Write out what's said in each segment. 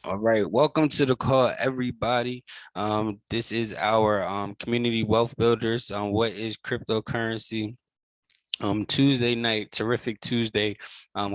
All right, welcome to the call, everybody. This is our community wealth builders on what is cryptocurrency. Tuesday night, terrific Tuesday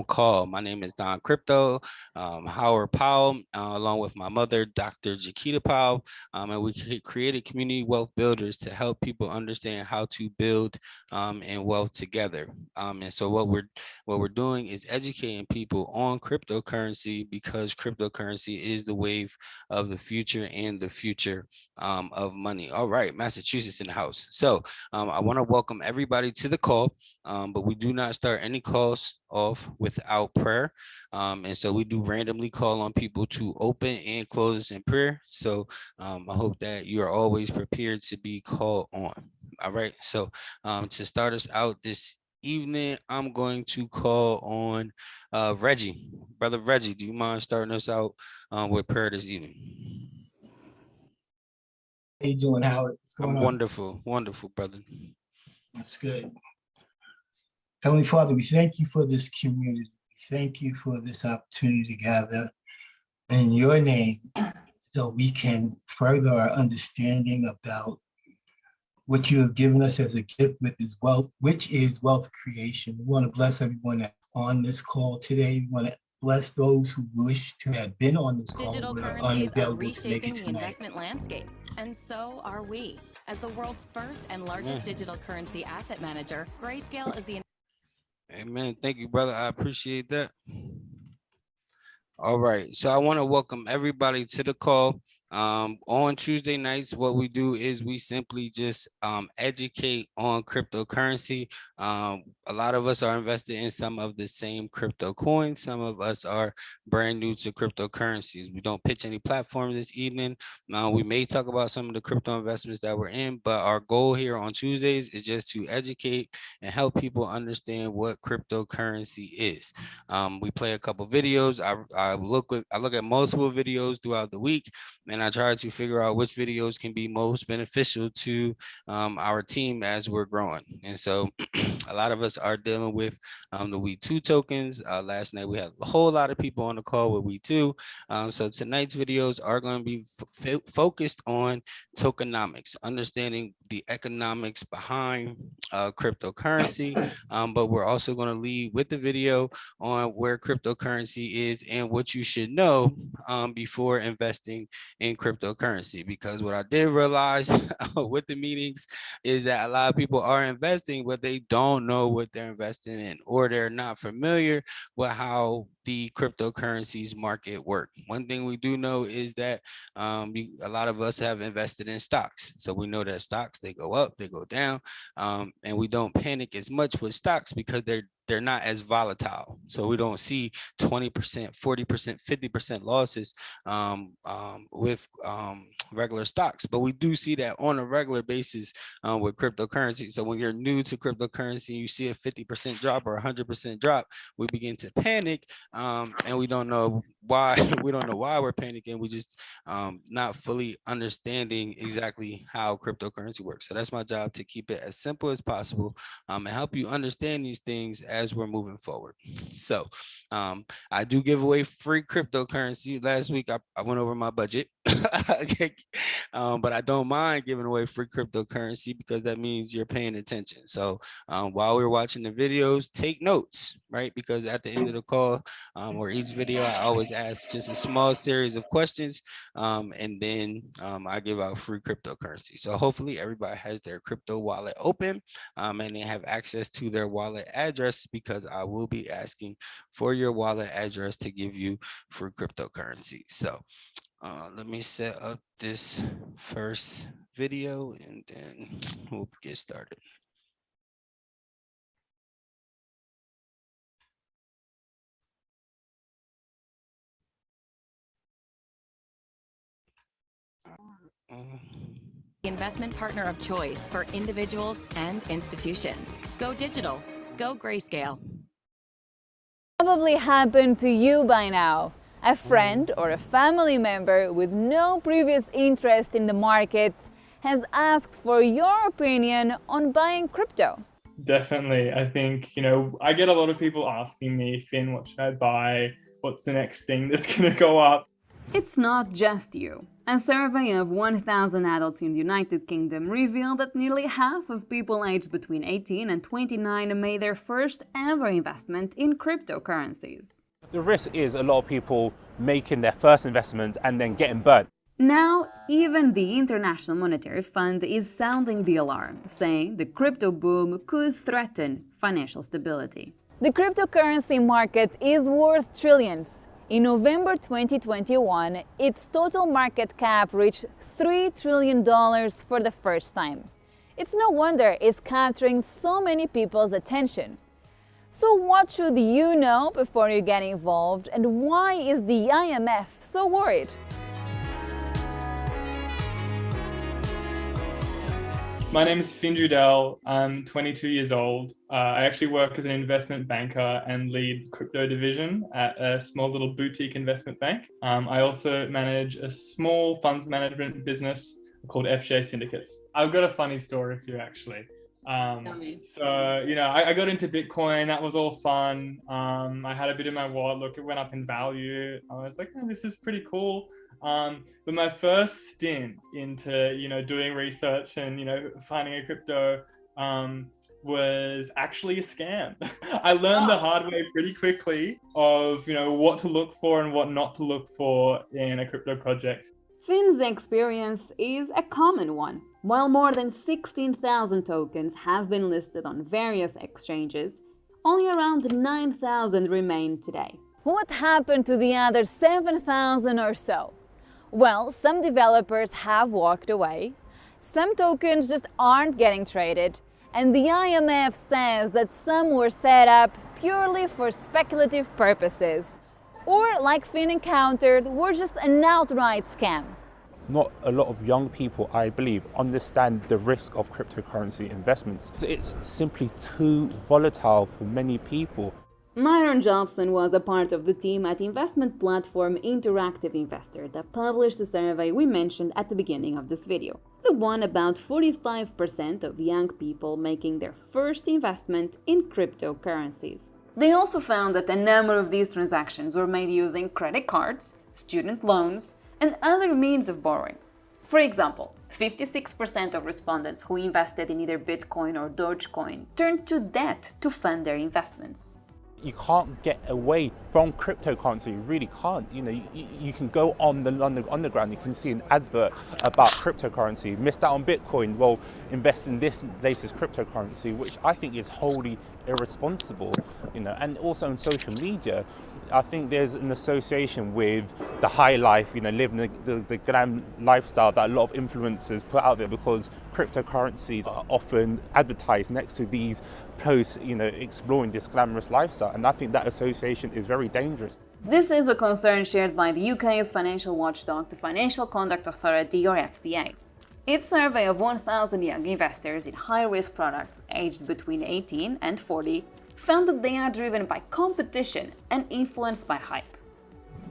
call. My name is Don Crypto, Howard Powell, along with my mother, Dr. Jaquita Powell, and we created community wealth builders to help people understand how to build and wealth together. And so what we're doing is educating people on cryptocurrency because cryptocurrency is the wave of the future and the future of money. All right, Massachusetts in the house. So I want to welcome everybody to the call. But we do not start any calls off without prayer. And so we do randomly call on people to open and close us in prayer. So I hope that you are always prepared to be called on. All right. So to start us out this evening, I'm going to call on Reggie. Brother Reggie, do you mind starting us out with prayer this evening? How you doing, Howard? What's I'm going on? wonderful, wonderful, brother. That's good. Heavenly Father, we thank you for this community. We thank you for this opportunity to gather in your name so we can further our understanding about what you have given us as a gift with is wealth, which is wealth creation. We want to bless everyone that's on this call today. We want to bless those who wish to have been on this call Digital but are currencies are unavailable to make reshaping it the tonight. investment landscape, and so are we. As the world's first and largest Amen. digital currency asset manager, Grayscale is the Amen. Thank you, brother. I appreciate that. All right. So I want to welcome everybody to the call. On Tuesday nights, what we do is we simply just educate on cryptocurrency. A lot of us are invested in some of the same crypto coins. Some of us are brand new to cryptocurrencies. We don't pitch any platforms this evening. We may talk about some of the crypto investments that we're in, but our goal here on Tuesdays is just to educate and help people understand what cryptocurrency is. We play a couple videos. I look at multiple videos throughout the week, and I try to figure out which videos can be most beneficial to our team as we're growing. And so, a lot of us are dealing with the We2 tokens. Last night we had a whole lot of people on the call with We2. So tonight's videos are going to be focused on tokenomics, understanding the economics behind cryptocurrency. But we're also going to lead with the video on where cryptocurrency is and what you should know before investing in cryptocurrency. Because what I did realize with the meetings is that a lot of people are investing, but they don't know what they're investing in, or they're not familiar with how the cryptocurrencies market work. One thing we do know is that a lot of us have invested in stocks. So we know that stocks, they go up, they go down, and we don't panic as much with stocks because they're not as volatile. So we don't see 20%, 40%, 50% losses with regular stocks. But we do see that on a regular basis with cryptocurrency. So when you're new to cryptocurrency, you see a 50% drop or 100% drop, we begin to panic, and we don't know why. We don't know why we're panicking. We just not fully understanding exactly how cryptocurrency works. So that's my job, to keep it as simple as possible and help you understand these things as we're moving forward. So I do give away free cryptocurrency. Last week I went over my budget. But I don't mind giving away free cryptocurrency because that means you're paying attention. So while we're watching the videos, take notes, right? Because at the end of the call or each video, I always ask just a small series of questions, and then I give out free cryptocurrency. So hopefully everybody has their crypto wallet open, and they have access to their wallet address, because I will be asking for your wallet address to give you free cryptocurrency. So let me set up this first video and then we'll get started. investment partner of choice for individuals and institutions. Go digital. Go Grayscale. Probably happened to you by now. A friend or a family member with no previous interest in the markets has asked for your opinion on buying crypto. Definitely. I think, I get a lot of people asking me, Finn, what should I buy? What's the next thing that's going to go up? It's not just you. A survey of 1,000 adults in the United Kingdom revealed that nearly half of people aged between 18 and 29 made their first ever investment in cryptocurrencies. The risk is a lot of people making their first investment and then getting burnt. Now, even the International Monetary Fund is sounding the alarm, saying the crypto boom could threaten financial stability. The cryptocurrency market is worth trillions. In November 2021, its total market cap reached $3 trillion for the first time. It's no wonder it's capturing so many people's attention. So what should you know before you get involved, and why is the IMF so worried? My name is Finn Judell. I'm 22 years old. I actually work as an investment banker and lead crypto division at a small little boutique investment bank. I also manage a small funds management business called FJ Syndicates. I've got a funny story for you, actually. So, I got into Bitcoin. That was all fun. I had a bit in my wallet. Look, it went up in value. I was like, oh, this is pretty cool. But my first stint into, doing research and, finding a crypto was actually a scam. I learned the hard way pretty quickly of, what to look for and what not to look for in a crypto project. Finn's experience is a common one. While more than 16,000 tokens have been listed on various exchanges, only around 9,000 remain today. What happened to the other 7,000 or so? Well, some developers have walked away, some tokens just aren't getting traded, and the IMF says that some were set up purely for speculative purposes, or, like Finn encountered, were just an outright scam. Not a lot of young people, I believe, understand the risk of cryptocurrency investments. It's simply too volatile for many people. Myron Jobson was a part of the team at investment platform Interactive Investor that published the survey we mentioned at the beginning of this video. The one about 45% of young people making their first investment in cryptocurrencies. They also found that a number of these transactions were made using credit cards, student loans, and other means of borrowing. For example, 56% of respondents who invested in either Bitcoin or Dogecoin turned to debt to fund their investments. You can't get away from cryptocurrency, you really can't. You can go on the underground, you can see an advert about cryptocurrency. Missed out on Bitcoin, well, invest in this latest cryptocurrency, which I think is wholly irresponsible. And also on social media, I think there's an association with the high life, living the glam lifestyle that a lot of influencers put out there, because cryptocurrencies are often advertised next to these posts, exploring this glamorous lifestyle. And I think that association is very dangerous. This is a concern shared by the UK's financial watchdog, the Financial Conduct Authority, or FCA. Its survey of 1,000 young investors in high-risk products aged between 18 and 40 found that they are driven by competition and influenced by hype.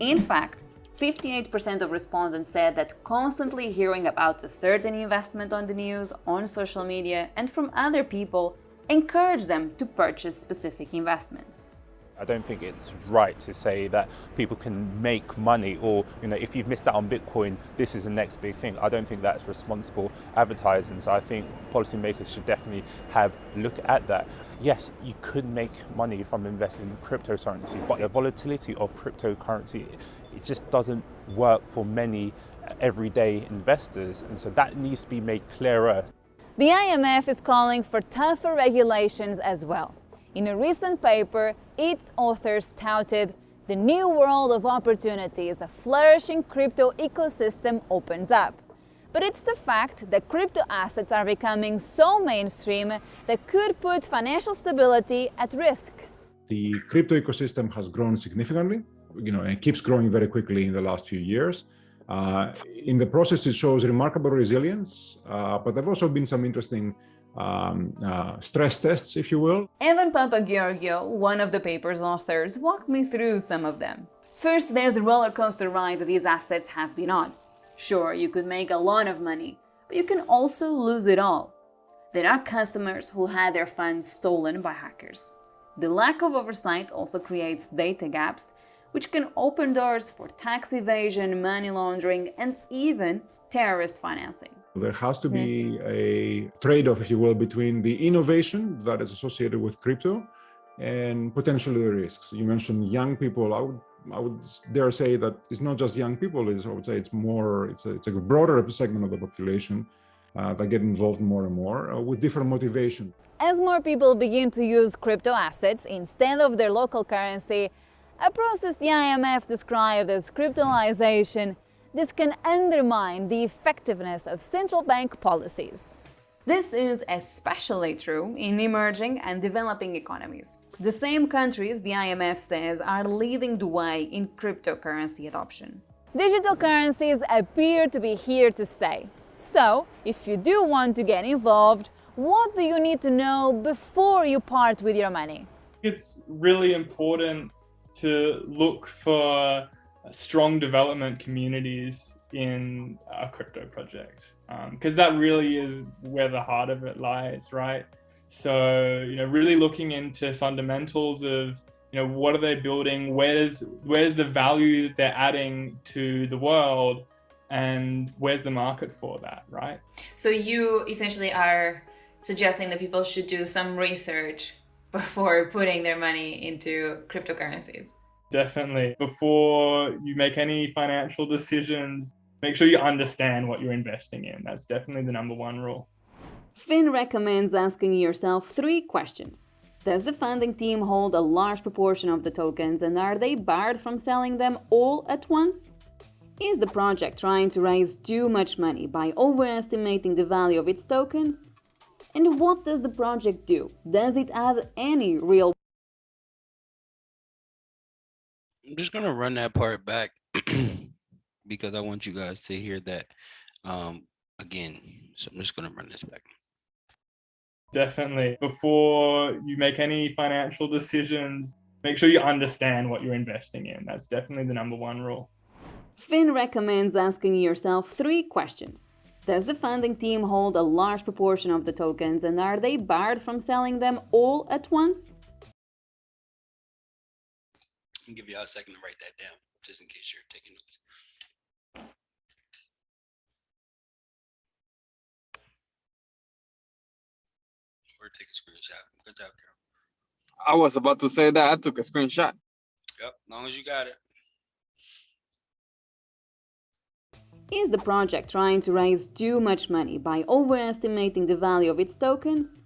In fact, 58% of respondents said that constantly hearing about a certain investment on the news, on social media, and from other people encouraged them to purchase specific investments. I don't think it's right to say that people can make money, or if you've missed out on Bitcoin, this is the next big thing. I don't think that's responsible advertising. So I think policymakers should definitely have a look at that. Yes, you could make money from investing in cryptocurrency, but the volatility of cryptocurrency, it just doesn't work for many everyday investors, and so that needs to be made clearer. The IMF is calling for tougher regulations as well. In a recent paper, its authors touted the new world of opportunities a flourishing crypto ecosystem opens up. But it's the fact that crypto assets are becoming so mainstream that could put financial stability at risk. The crypto ecosystem has grown significantly, and it keeps growing very quickly in the last few years. In the process, it shows remarkable resilience, but there have also been some interesting stress tests, if you will. Evan Papageorgiou, one of the paper's authors, walked me through some of them. First, there's the roller coaster ride that these assets have been on. Sure, you could make a lot of money, but you can also lose it all. There are customers who had their funds stolen by hackers. The lack of oversight also creates data gaps, which can open doors for tax evasion, money laundering, and even terrorist financing. There has to be a trade-off, if you will, between the innovation that is associated with crypto and potentially the risks. You mentioned young people. I would dare say that it's not just young people. I would say it's a broader segment of the population that get involved more and more with different motivation. As more people begin to use crypto assets instead of their local currency, a process the IMF described as cryptalization, this can undermine the effectiveness of central bank policies. This is especially true in emerging and developing economies. The same countries the IMF says are leading the way in cryptocurrency adoption. Digital currencies appear to be here to stay. So, if you do want to get involved, what do you need to know before you part with your money? It's really important to look for strong development communities in a crypto project, because that really is where the heart of it lies, right? So, really looking into fundamentals of, what are they building? Where's the value that they're adding to the world, and where's the market for that, right? So you essentially are suggesting that people should do some research before putting their money into cryptocurrencies. Definitely. Before you make any financial decisions, make sure you understand what you're investing in. That's definitely the number one rule. Finn recommends asking yourself 3 questions. Does the funding team hold a large proportion of the tokens, and are they barred from selling them all at once? Is the project trying to raise too much money by overestimating the value of its tokens? And what does the project do? Does it add any real? I'm just gonna run that part back because I want you guys to hear that again. So I'm just gonna run this back. Definitely. Before you make any financial decisions, make sure you understand what you're investing in. That's definitely the number one rule. Finn recommends asking yourself 3 questions. Does the funding team hold a large proportion of the tokens, and are they barred from selling them all at once? I'll give y'all a second to write that down, just in case you're taking notes. Or take a screenshot. Good job, Carol. I was about to say that. I took a screenshot. Yep, as long as you got it. Is the project trying to raise too much money by overestimating the value of its tokens?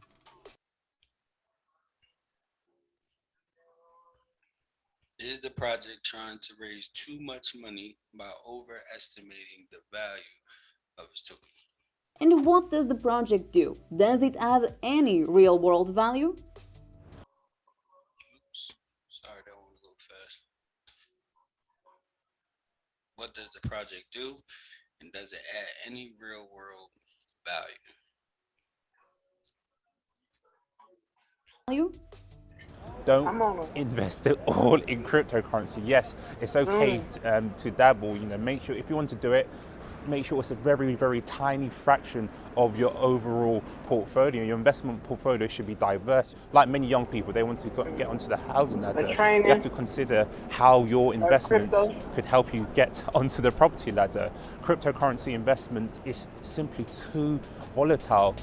Is the project trying to raise too much money by overestimating the value of its tokens? And what does the project do? Does it add any real-world value? Oops, sorry, that one was a little fast. What does the project do? And does it add any real-world value? Don't invest it all in cryptocurrency. Yes, it's okay to dabble. Make sure if you want to do it, make sure it's a very, very tiny fraction of your overall portfolio. Your investment portfolio should be diverse. Like many young people, they want to get onto the housing ladder. You have to consider how your investments could help you get onto the property ladder. Cryptocurrency investment is simply too volatile.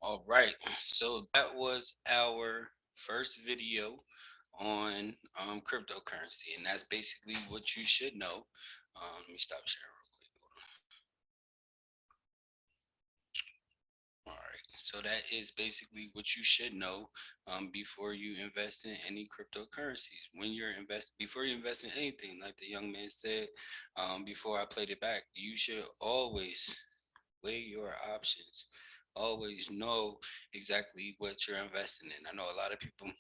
All right, so that was our first video on cryptocurrency, and that's basically what you should know. Let me stop sharing real quick. All right, so that is basically what you should know before you invest in any cryptocurrencies. Before you invest in anything, like the young man said before I played it back, you should always weigh your options. Always know exactly what you're investing in. I know a lot of people,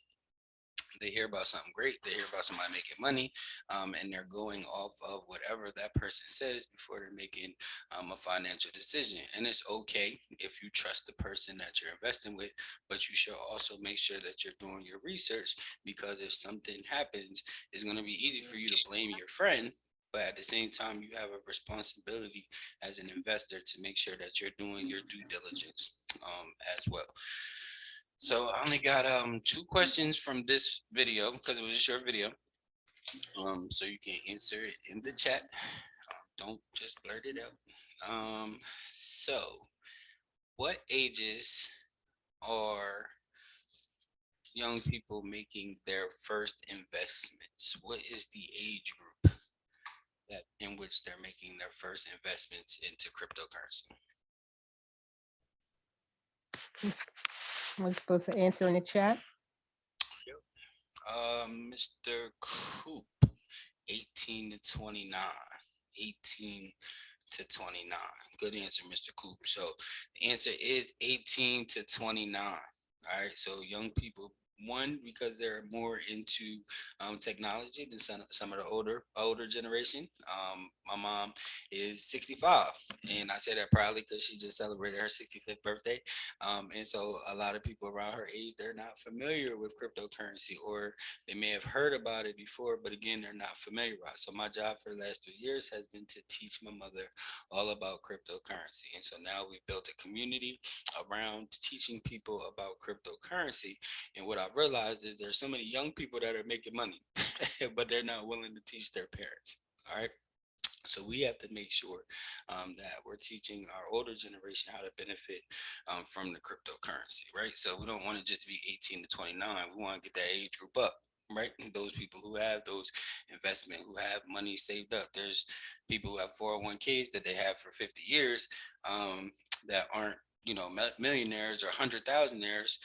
they hear about something great, they hear about somebody making money, and they're going off of whatever that person says before they're making a financial decision. And it's okay if you trust the person that you're investing with, but you should also make sure that you're doing your research, because if something happens, it's going to be easy for you to blame your friend. But at the same time, you have a responsibility as an investor to make sure that you're doing your due diligence as well. So I only got 2 questions from this video because it was a short video. So you can answer it in the chat. Don't just blurt it out. So what ages are young people making their first investments? What is the age group that in which they're making their first investments into cryptocurrency? We're supposed to answer in the chat. Mr. Coop, 18 to 29. 18 to 29. Good answer, Mr. Coop. So the answer is 18 to 29. All right. So young people, one, because they're more into technology than some of the older generation. My mom is 65, and I say that proudly because she just celebrated her 65th birthday. And so a lot of people around her age, they're not familiar with cryptocurrency, or they may have heard about it before, but again, they're not familiarized. So my job for the last 3 years has been to teach my mother all about cryptocurrency. And so now we've built a community around teaching people about cryptocurrency. And what I realized is there's so many young people that are making money, but they're not willing to teach their parents. All right. So we have to make sure that we're teaching our older generation how to benefit from the cryptocurrency, right? So we don't want to just be 18 to 29. We want to get that age group up, right? Those people who have those investment, who have money saved up. There's people who have 401ks that they have for 50 years that aren't, millionaires or 100,000aires,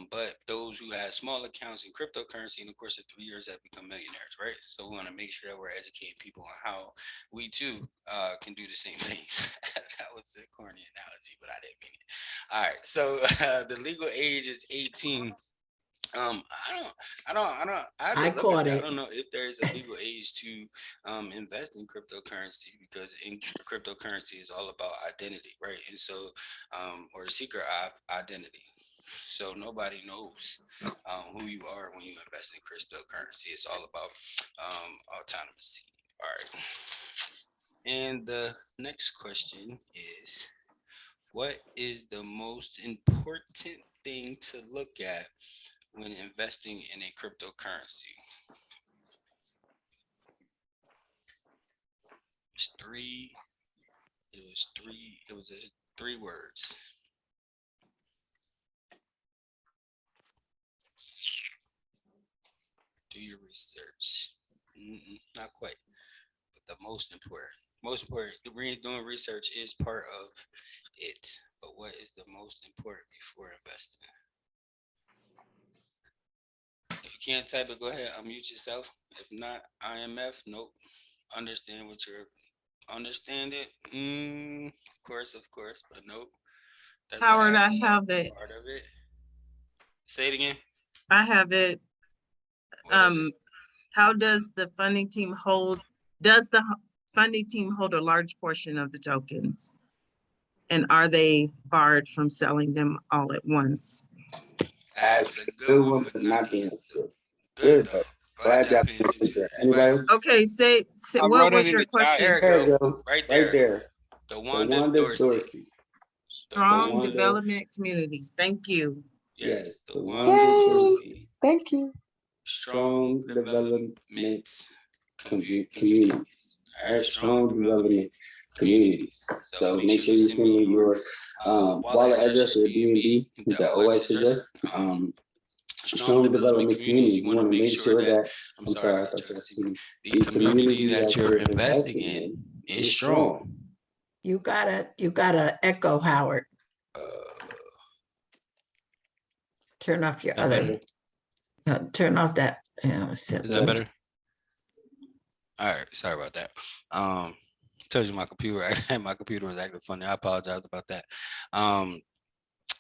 but those who have small accounts in cryptocurrency in the course of 3 years have become millionaires, right? So we want to make sure that we're educating people on how we too can do the same things. That was a corny analogy, but I didn't mean it. All right, so the legal age is 18. I have to look at that. I don't know if there is a legal age to invest in cryptocurrency, because in cryptocurrency is all about identity, right? And so, or the secret of identity. So nobody knows who you are when you invest in cryptocurrency. It's all about autonomy. All right. And the next question is, what is the most important thing to look at when investing in a cryptocurrency? It was 3 words. Do your research. Not quite, but the most important. Doing research is part of it. But what is the most important before investing? If you can't type it, go ahead, unmute yourself. If not, IMF, nope. Understand it. Of course, but nope. Howard, I have it. Part of it. Say it again. I have it. How does the funding team hold? Does the funding team hold a large portion of the tokens? And are they barred from selling them all at once? That's a good one, but not the answer. Good though. Glad y'all paying attention. Anybody? Okay, say what was your question? There you go. Right there. The Wanda Dorsey. Strong development communities. Thank you. Yes, the Wanda Dorsey. Thank you. Strong development communities. All right, strong development communities. So make sure you send me your wallet address or BNB, the OX address. Strong development communities. You want to make sure that, the community that you're investing in is strong. You gotta echo, Howard. Turn off your other. Turn off that. Is that better? All right, sorry about that. Told you my computer was acting funny. I apologize about that.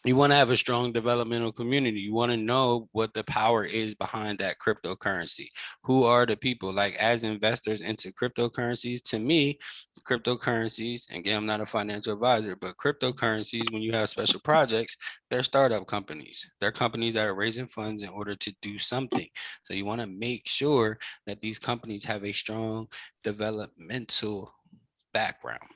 You want to have a strong developmental community. You want to know what the power is behind that cryptocurrency. Who are the people? Like, as investors into cryptocurrencies, to me, cryptocurrencies, again, I'm not a financial advisor, but cryptocurrencies, when you have special projects, they're startup companies. They're companies that are raising funds in order to do something. So you want to make sure that these companies have a strong developmental background.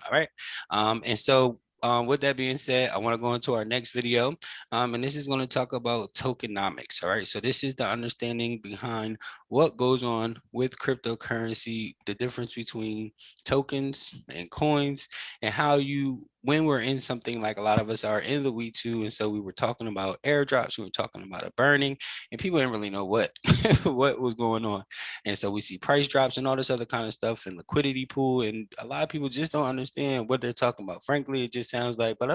All right. And so with that being said, I want to go into our next video, and this is going to talk about tokenomics. All right, so this is the understanding behind what goes on with cryptocurrency, the difference between tokens and coins, and how when we're in something like a lot of us are in the week too, and so we were talking about airdrops, we were talking about a burning, and people didn't really know what what was going on, and so we see price drops and all this other kind of stuff and liquidity pool, and a lot of people just don't understand what they're talking about. Frankly, it just sounds like you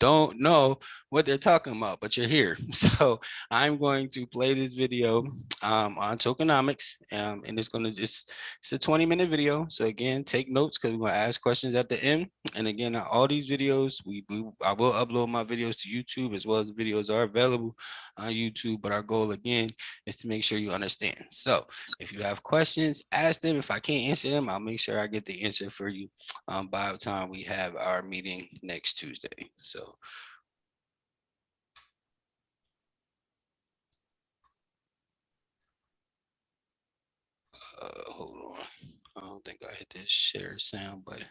don't know what they're talking about, but you're here. So I'm going to play this video on tokenomics, and it's a 20-minute video. So again, take notes because we're going to ask questions at the end. And again, all these videos, I will upload my videos to YouTube, as well as the videos are available on YouTube. But our goal again is to make sure you understand. So if you have questions, ask them. If I can't answer them, I'll make sure I get the answer for you by the time we have our meeting next Tuesday. So hold on. I don't think I hit this share sound, but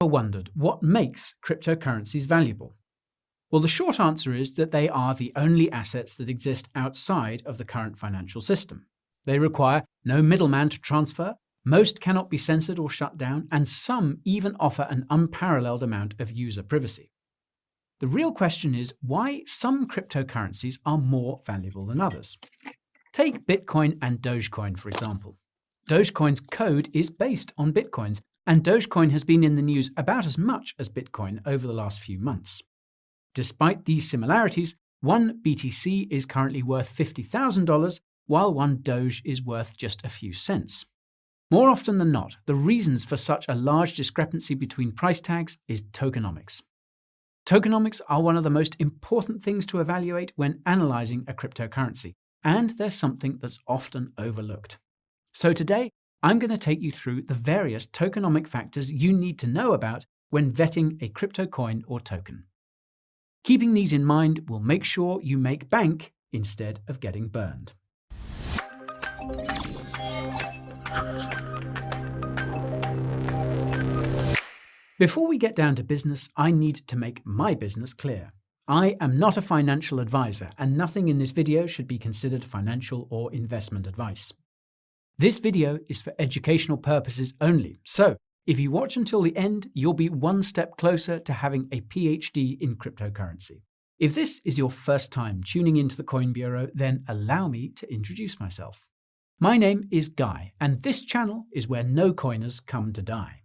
wondered what makes cryptocurrencies valuable? Well, the short answer is that they are the only assets that exist outside of the current financial system. They require no middleman to transfer, most cannot be censored or shut down, and some even offer an unparalleled amount of user privacy. The real question is why some cryptocurrencies are more valuable than others. Take Bitcoin and Dogecoin, for example. Dogecoin's code is based on Bitcoin's, and Dogecoin has been in the news about as much as Bitcoin over the last few months. Despite these similarities, one BTC is currently worth $50,000, while one Doge is worth just a few cents. More often than not, the reasons for such a large discrepancy between price tags is tokenomics. Tokenomics are one of the most important things to evaluate when analyzing a cryptocurrency, and there's something that's often overlooked. So today, I'm going to take you through the various tokenomic factors you need to know about when vetting a crypto coin or token. Keeping these in mind will make sure you make bank instead of getting burned. Before we get down to business, I need to make my business clear. I am not a financial advisor, and nothing in this video should be considered financial or investment advice. This video is for educational purposes only, so if you watch until the end, you'll be one step closer to having a PhD in cryptocurrency. If this is your first time tuning into the Coin Bureau, then allow me to introduce myself. My name is Guy, and this channel is where no coiners come to die.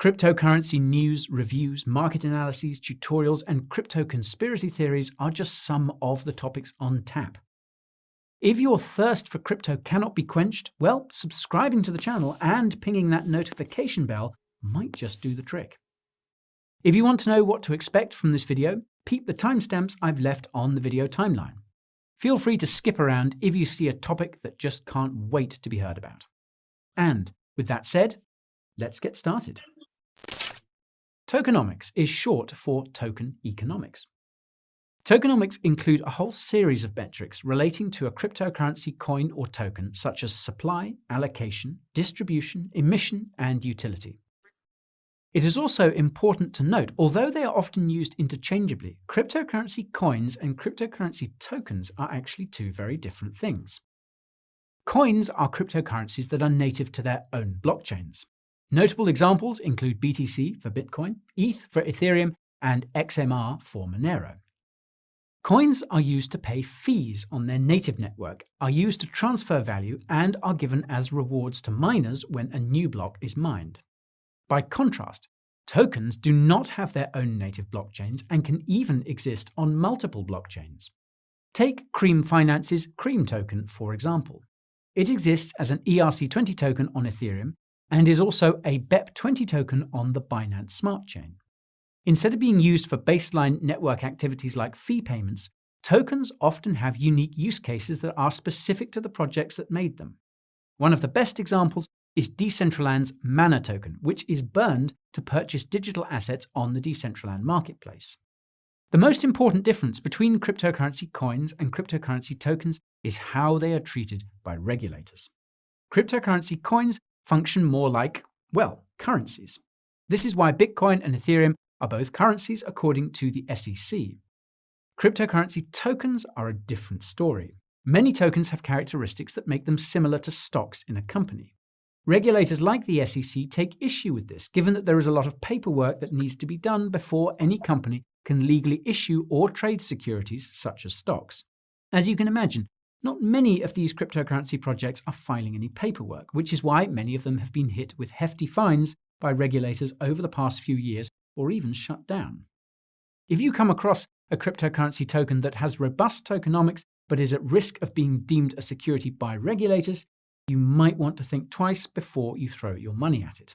Cryptocurrency news, reviews, market analyses, tutorials, and crypto conspiracy theories are just some of the topics on tap. If your thirst for crypto cannot be quenched, well, subscribing to the channel and pinging that notification bell might just do the trick. If you want to know what to expect from this video, peep the timestamps I've left on the video timeline. Feel free to skip around if you see a topic that just can't wait to be heard about. And with that said, let's get started. Tokenomics is short for token economics. Tokenomics include a whole series of metrics relating to a cryptocurrency coin or token, such as supply, allocation, distribution, emission, and utility. It is also important to note, although they are often used interchangeably, cryptocurrency coins and cryptocurrency tokens are actually two very different things. Coins are cryptocurrencies that are native to their own blockchains. Notable examples include BTC for Bitcoin, ETH for Ethereum, and XMR for Monero. Coins are used to pay fees on their native network, are used to transfer value, and are given as rewards to miners when a new block is mined. By contrast, tokens do not have their own native blockchains and can even exist on multiple blockchains. Take Cream Finance's Cream token, for example. It exists as an ERC20 token on Ethereum and is also a BEP20 token on the Binance Smart Chain. Instead of being used for baseline network activities like fee payments, tokens often have unique use cases that are specific to the projects that made them. One of the best examples is Decentraland's Mana token, which is burned to purchase digital assets on the Decentraland marketplace. The most important difference between cryptocurrency coins and cryptocurrency tokens is how they are treated by regulators. Cryptocurrency coins function more like, well, currencies. This is why Bitcoin and Ethereum are both currencies according to the SEC. Cryptocurrency tokens are a different story. Many tokens have characteristics that make them similar to stocks in a company. Regulators like the SEC take issue with this, given that there is a lot of paperwork that needs to be done before any company can legally issue or trade securities such as stocks. As you can imagine, not many of these cryptocurrency projects are filing any paperwork, which is why many of them have been hit with hefty fines by regulators over the past few years or even shut down. If you come across a cryptocurrency token that has robust tokenomics but is at risk of being deemed a security by regulators, you might want to think twice before you throw your money at it.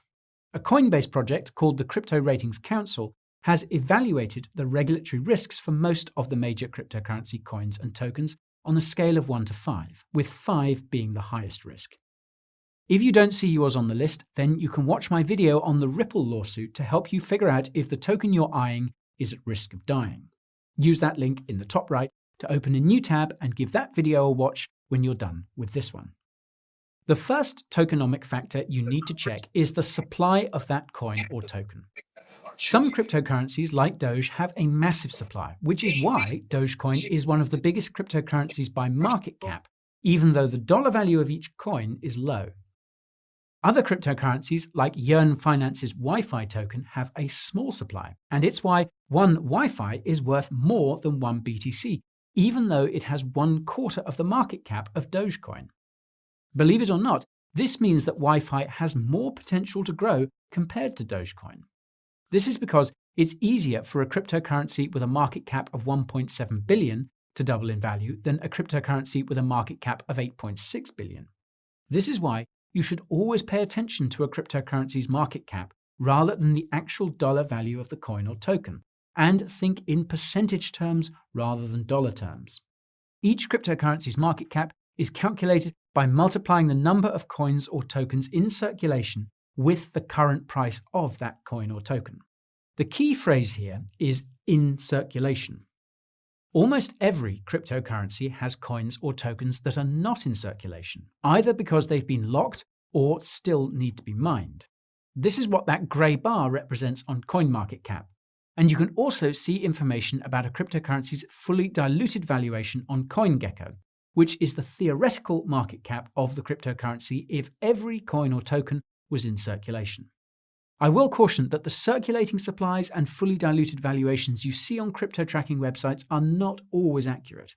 A Coinbase project called the Crypto Ratings Council has evaluated the regulatory risks for most of the major cryptocurrency coins and tokens on a scale of 1 to 5, with 5 being the highest risk. If you don't see yours on the list, then you can watch my video on the Ripple lawsuit to help you figure out if the token you're eyeing is at risk of dying. Use that link in the top right to open a new tab and give that video a watch when you're done with this one. The first tokenomic factor you need to check is the supply of that coin or token. Some cryptocurrencies like Doge have a massive supply, which is why Dogecoin is one of the biggest cryptocurrencies by market cap, even though the dollar value of each coin is low. Other cryptocurrencies like Yearn Finance's Wi-Fi token have a small supply, and it's why one Wi-Fi is worth more than one BTC, even though it has 1/4 of the market cap of Dogecoin. Believe it or not, this means that Wi-Fi has more potential to grow compared to Dogecoin. This is because it's easier for a cryptocurrency with a market cap of 1.7 billion to double in value than a cryptocurrency with a market cap of 8.6 billion. This is why you should always pay attention to a cryptocurrency's market cap rather than the actual dollar value of the coin or token, and think in percentage terms rather than dollar terms. Each cryptocurrency's market cap is calculated by multiplying the number of coins or tokens in circulation with the current price of that coin or token. The key phrase here is in circulation. Almost every cryptocurrency has coins or tokens that are not in circulation, either because they've been locked or still need to be mined. This is what that grey bar represents on CoinMarketCap. And you can also see information about a cryptocurrency's fully diluted valuation on CoinGecko, which is the theoretical market cap of the cryptocurrency if every coin or token was in circulation. I will caution that the circulating supplies and fully diluted valuations you see on crypto tracking websites are not always accurate.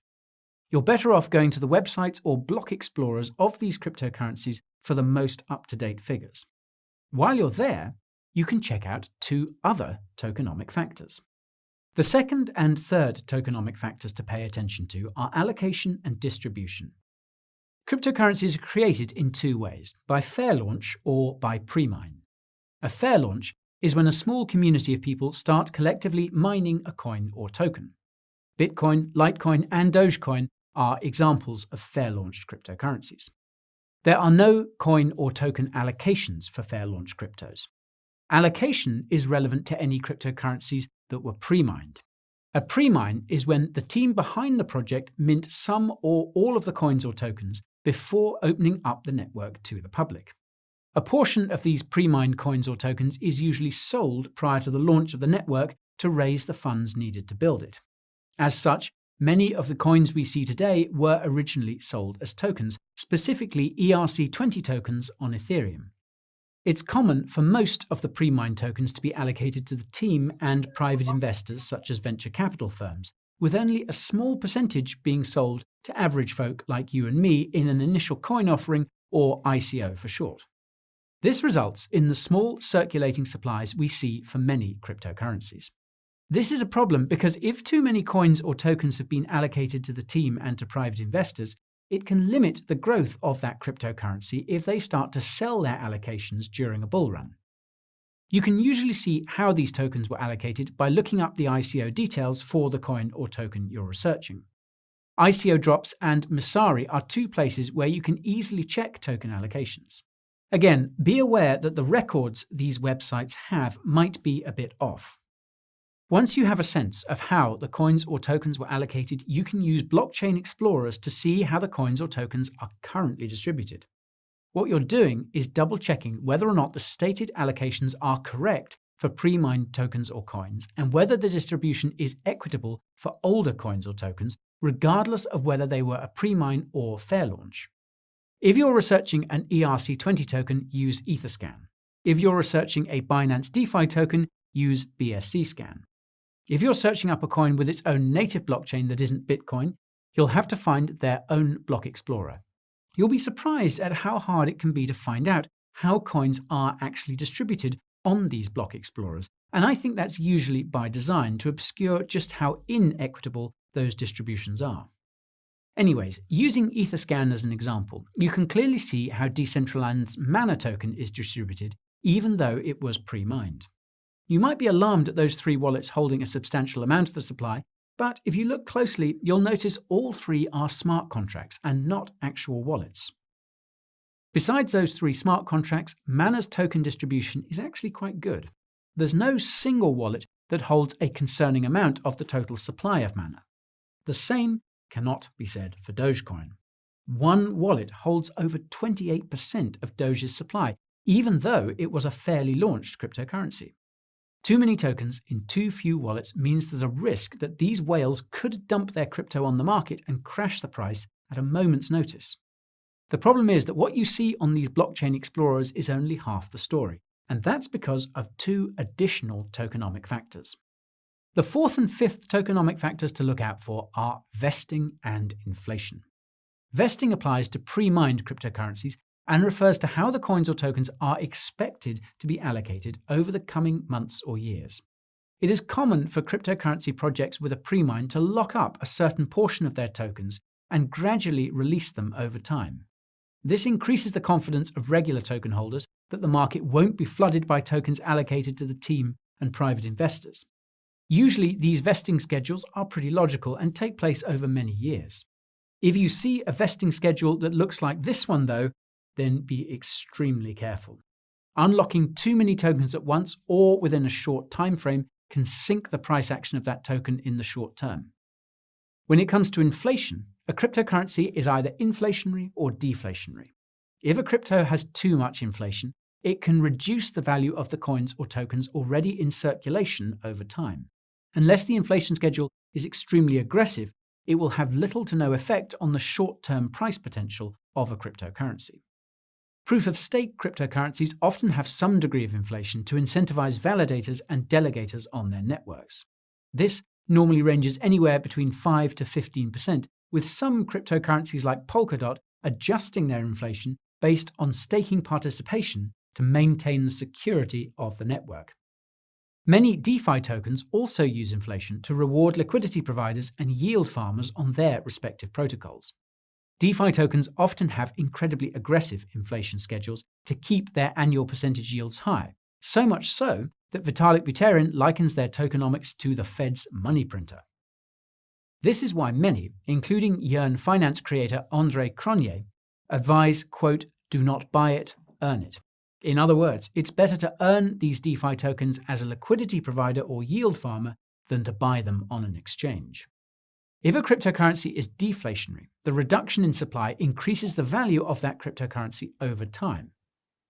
You're better off going to the websites or block explorers of these cryptocurrencies for the most up-to-date figures. While you're there, you can check out 2 other tokenomic factors. The second and third tokenomic factors to pay attention to are allocation and distribution. Cryptocurrencies are created in 2 ways, by fair launch or by pre-mine. A fair launch is when a small community of people start collectively mining a coin or token. Bitcoin, Litecoin, and Dogecoin are examples of fair-launched cryptocurrencies. There are no coin or token allocations for fair-launch cryptos. Allocation is relevant to any cryptocurrencies that were pre-mined. A pre-mine is when the team behind the project mint some or all of the coins or tokens before opening up the network to the public. A portion of these pre-mined coins or tokens is usually sold prior to the launch of the network to raise the funds needed to build it. As such, many of the coins we see today were originally sold as tokens, specifically ERC20 tokens on Ethereum. It's common for most of the pre-mined tokens to be allocated to the team and private investors such as venture capital firms, with only a small percentage being sold to average folk like you and me in an initial coin offering, or ICO for short. This results in the small circulating supplies we see for many cryptocurrencies. This is a problem because if too many coins or tokens have been allocated to the team and to private investors, it can limit the growth of that cryptocurrency if they start to sell their allocations during a bull run. You can usually see how these tokens were allocated by looking up the ICO details for the coin or token you're researching. ICO Drops and Messari are 2 places where you can easily check token allocations. Again, be aware that the records these websites have might be a bit off. Once you have a sense of how the coins or tokens were allocated, you can use blockchain explorers to see how the coins or tokens are currently distributed. What you're doing is double-checking whether or not the stated allocations are correct for pre-mined tokens or coins, and whether the distribution is equitable for older coins or tokens, regardless of whether they were a pre-mine or fair launch. If you're researching an ERC20 token, use Etherscan. If you're researching a Binance DeFi token, use BSC Scan. If you're searching up a coin with its own native blockchain that isn't Bitcoin, you'll have to find their own block explorer. You'll be surprised at how hard it can be to find out how coins are actually distributed on these block explorers, and I think that's usually by design to obscure just how inequitable those distributions are. Anyways, using Etherscan as an example, you can clearly see how Decentraland's Mana token is distributed, even though it was pre-mined. You might be alarmed at those 3 wallets holding a substantial amount of the supply, but if you look closely, you'll notice all 3 are smart contracts and not actual wallets. Besides those 3 smart contracts, Mana's token distribution is actually quite good. There's no single wallet that holds a concerning amount of the total supply of Mana. The same cannot be said for Dogecoin. One wallet holds over 28% of Doge's supply, even though it was a fairly launched cryptocurrency. Too many tokens in too few wallets means there's a risk that these whales could dump their crypto on the market and crash the price at a moment's notice. The problem is that what you see on these blockchain explorers is only half the story, and that's because of 2 additional tokenomic factors. The 4th and 5th tokenomic factors to look out for are vesting and inflation. Vesting applies to pre-mined cryptocurrencies and refers to how the coins or tokens are expected to be allocated over the coming months or years. It is common for cryptocurrency projects with a pre-mine to lock up a certain portion of their tokens and gradually release them over time. This increases the confidence of regular token holders that the market won't be flooded by tokens allocated to the team and private investors. Usually, these vesting schedules are pretty logical and take place over many years. If you see a vesting schedule that looks like this one, though, then be extremely careful. Unlocking too many tokens at once or within a short time frame can sink the price action of that token in the short term. When it comes to inflation, a cryptocurrency is either inflationary or deflationary. If a crypto has too much inflation, it can reduce the value of the coins or tokens already in circulation over time. Unless the inflation schedule is extremely aggressive, it will have little to no effect on the short-term price potential of a cryptocurrency. Proof-of-stake cryptocurrencies often have some degree of inflation to incentivize validators and delegators on their networks. This normally ranges anywhere between 5 to 15%, with some cryptocurrencies like Polkadot adjusting their inflation based on staking participation to maintain the security of the network. Many DeFi tokens also use inflation to reward liquidity providers and yield farmers on their respective protocols. DeFi tokens often have incredibly aggressive inflation schedules to keep their annual percentage yields high, so much so that Vitalik Buterin likens their tokenomics to the Fed's money printer. This is why many, including Yearn finance creator André Cronje, advise, quote, "Do not buy it, earn it." In other words, it's better to earn these DeFi tokens as a liquidity provider or yield farmer than to buy them on an exchange. If a cryptocurrency is deflationary, the reduction in supply increases the value of that cryptocurrency over time.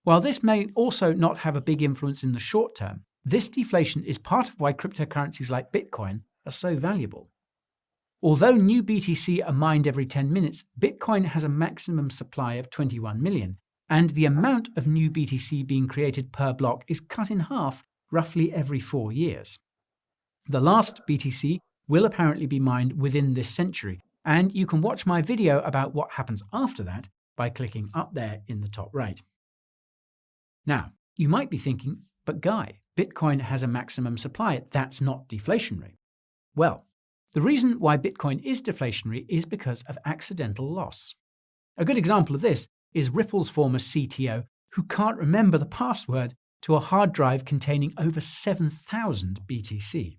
While this may also not have a big influence in the short term, this deflation is part of why cryptocurrencies like Bitcoin are so valuable. Although new BTC are mined every 10 minutes, Bitcoin has a maximum supply of 21 million, and the amount of new BTC being created per block is cut in half roughly every 4 years. The last BTC will apparently be mined within this century, and you can watch my video about what happens after that by clicking up there in the top right. Now, you might be thinking, but Guy, Bitcoin has a maximum supply, that's not deflationary. Well, the reason why Bitcoin is deflationary is because of accidental loss. A good example of this is Ripple's former CTO, who can't remember the password to a hard drive containing over 7,000 BTC.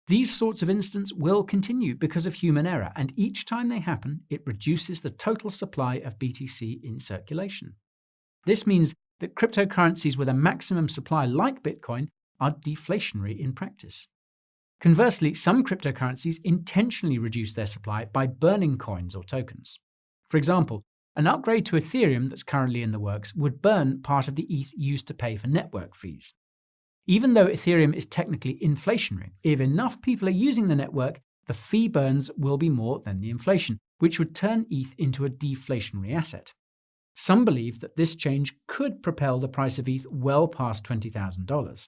These sorts of incidents will continue because of human error, and each time they happen, it reduces the total supply of BTC in circulation. This means that cryptocurrencies with a maximum supply like Bitcoin are deflationary in practice. Conversely, some cryptocurrencies intentionally reduce their supply by burning coins or tokens. For example, an upgrade to Ethereum that's currently in the works would burn part of the ETH used to pay for network fees. Even though Ethereum is technically inflationary, if enough people are using the network, the fee burns will be more than the inflation, which would turn ETH into a deflationary asset. Some believe that this change could propel the price of ETH well past $20,000.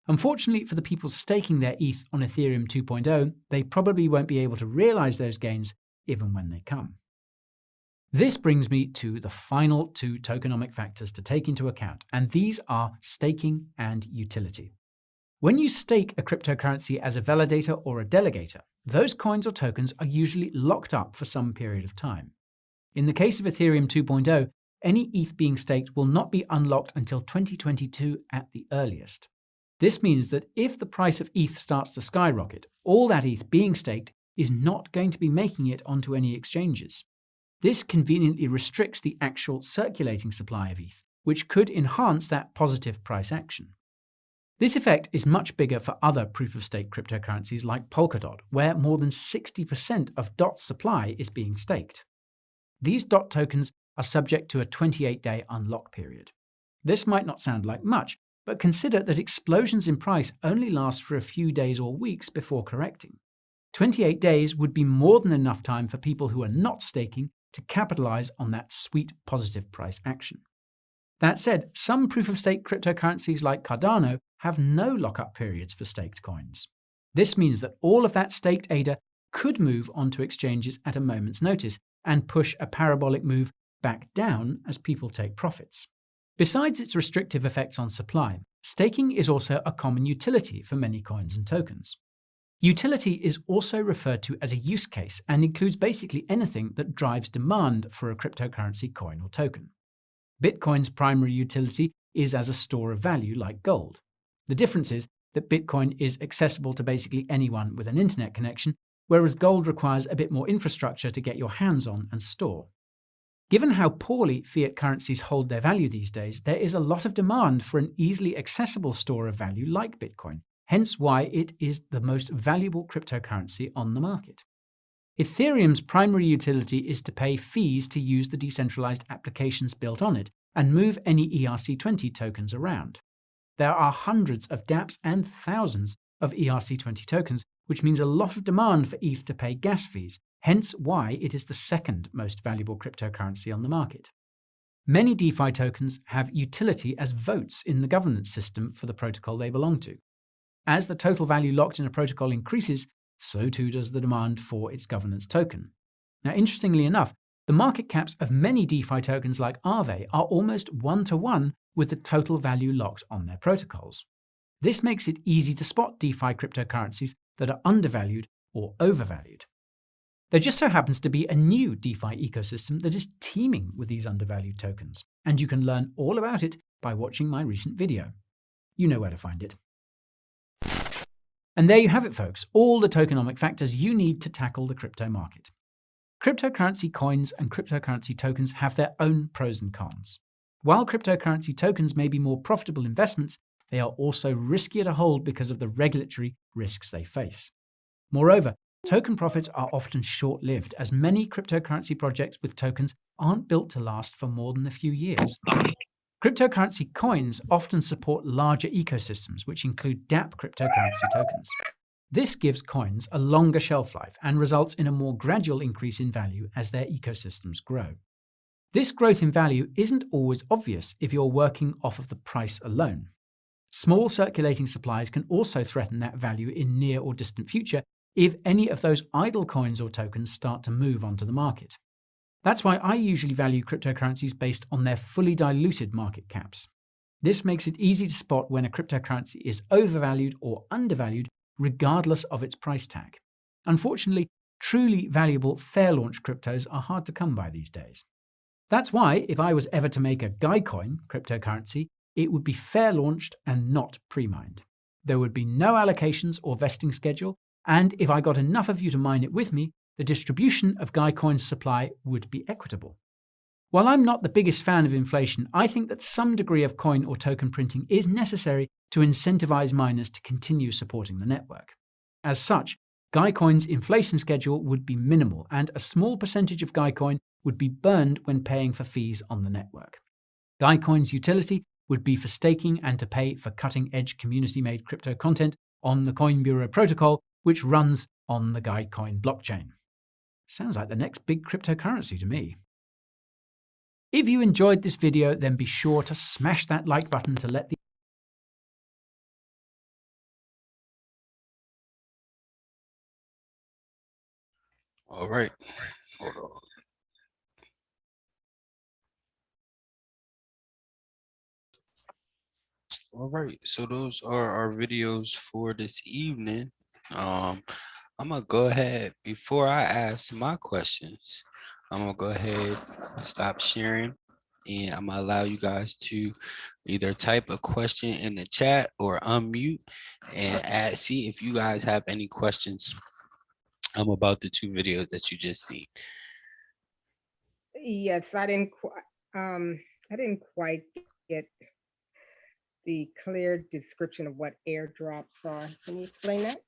Unfortunately for the people staking their ETH on Ethereum 2.0, they probably won't be able to realize those gains even when they come. This brings me to the final two tokenomic factors to take into account, and these are staking and utility. When you stake a cryptocurrency as a validator or a delegator, those coins or tokens are usually locked up for some period of time. In the case of Ethereum 2.0, any ETH being staked will not be unlocked until 2022 at the earliest. This means that if the price of ETH starts to skyrocket, all that ETH being staked is not going to be making it onto any exchanges. This conveniently restricts the actual circulating supply of ETH, which could enhance that positive price action. This effect is much bigger for other proof-of-stake cryptocurrencies like Polkadot, where more than 60% of DOT's supply is being staked. These DOT tokens are subject to a 28-day unlock period. This might not sound like much, but consider that explosions in price only last for a few days or weeks before correcting. 28 days would be more than enough time for people who are not staking to capitalize on that sweet positive price action. That said, some proof-of-stake cryptocurrencies like Cardano have no lockup periods for staked coins. This means that all of that staked ADA could move onto exchanges at a moment's notice and push a parabolic move back down as people take profits. Besides its restrictive effects on supply, staking is also a common utility for many coins and tokens. Utility is also referred to as a use case and includes basically anything that drives demand for a cryptocurrency coin or token. Bitcoin's primary utility is as a store of value like gold. The difference is that Bitcoin is accessible to basically anyone with an internet connection, whereas gold requires a bit more infrastructure to get your hands on and store. Given how poorly fiat currencies hold their value these days, there is a lot of demand for an easily accessible store of value like Bitcoin, hence why it is the most valuable cryptocurrency on the market. Ethereum's primary utility is to pay fees to use the decentralized applications built on it and move any ERC20 tokens around. There are hundreds of dApps and thousands of ERC20 tokens, which means a lot of demand for ETH to pay gas fees, hence why it is the second most valuable cryptocurrency on the market. Many DeFi tokens have utility as votes in the governance system for the protocol they belong to. As the total value locked in a protocol increases, so too does the demand for its governance token. Now, interestingly enough, the market caps of many DeFi tokens like Aave are almost one-to-one with the total value locked on their protocols. This makes it easy to spot DeFi cryptocurrencies that are undervalued or overvalued. There just so happens to be a new DeFi ecosystem that is teeming with these undervalued tokens, and you can learn all about it by watching my recent video. You know where to find it. And there you have it, folks, all the tokenomic factors you need to tackle the crypto market. Cryptocurrency coins and cryptocurrency tokens have their own pros and cons. While cryptocurrency tokens may be more profitable investments, they are also riskier to hold because of the regulatory risks they face. Moreover, token profits are often short-lived, as many cryptocurrency projects with tokens aren't built to last for more than a few years. Cryptocurrency coins often support larger ecosystems, which include dApp cryptocurrency tokens. This gives coins a longer shelf life and results in a more gradual increase in value as their ecosystems grow. This growth in value isn't always obvious if you're working off of the price alone. Small circulating supplies can also threaten that value in near or distant future if any of those idle coins or tokens start to move onto the market. That's why I usually value cryptocurrencies based on their fully diluted market caps. This makes it easy to spot when a cryptocurrency is overvalued or undervalued, regardless of its price tag. Unfortunately, truly valuable fair launch cryptos are hard to come by these days. That's why, if I was ever to make a Guycoin cryptocurrency, it would be fair launched and not pre-mined. There would be no allocations or vesting schedule, and if I got enough of you to mine it with me, the distribution of Guycoin's supply would be equitable. While I'm not the biggest fan of inflation, I think that some degree of coin or token printing is necessary to incentivize miners to continue supporting the network. As such, Guycoin's inflation schedule would be minimal, and a small percentage of Guycoin would be burned when paying for fees on the network. Guycoin's utility would be for staking and to pay for cutting-edge community-made crypto content on the Coin Bureau protocol, which runs on the Guycoin blockchain. Sounds like the next big cryptocurrency to me. If you enjoyed this video, then be sure to smash that like button to let the All right. Hold on. All right. So those are our videos for this evening. I'm gonna go ahead before I ask my questions. I'm gonna go ahead, stop sharing, and I'm gonna allow you guys to either type a question in the chat or unmute and see if you guys have any questions about the two videos that you just see. Yes, I didn't quite get the clear description of what airdrops are. Can you explain that?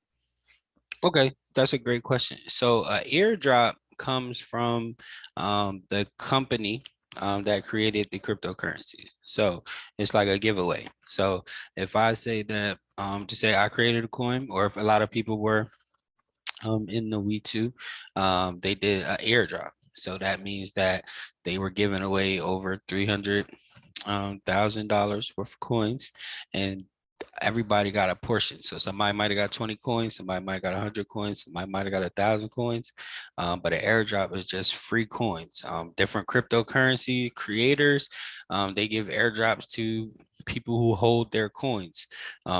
Okay, that's a great question. So airdrop comes from the company that created the cryptocurrencies. So it's like a giveaway. So if I say that, to say I created a coin, or if a lot of people were in the We2, they did an airdrop. So that means that they were giving away over $300,000 worth of coins, and everybody got a portion. So somebody might have got 20 coins, somebody might have got 100 coins, somebody might have got 1,000 coins. But an airdrop is just free coins. Different cryptocurrency creators, they give airdrops to people who hold their coins.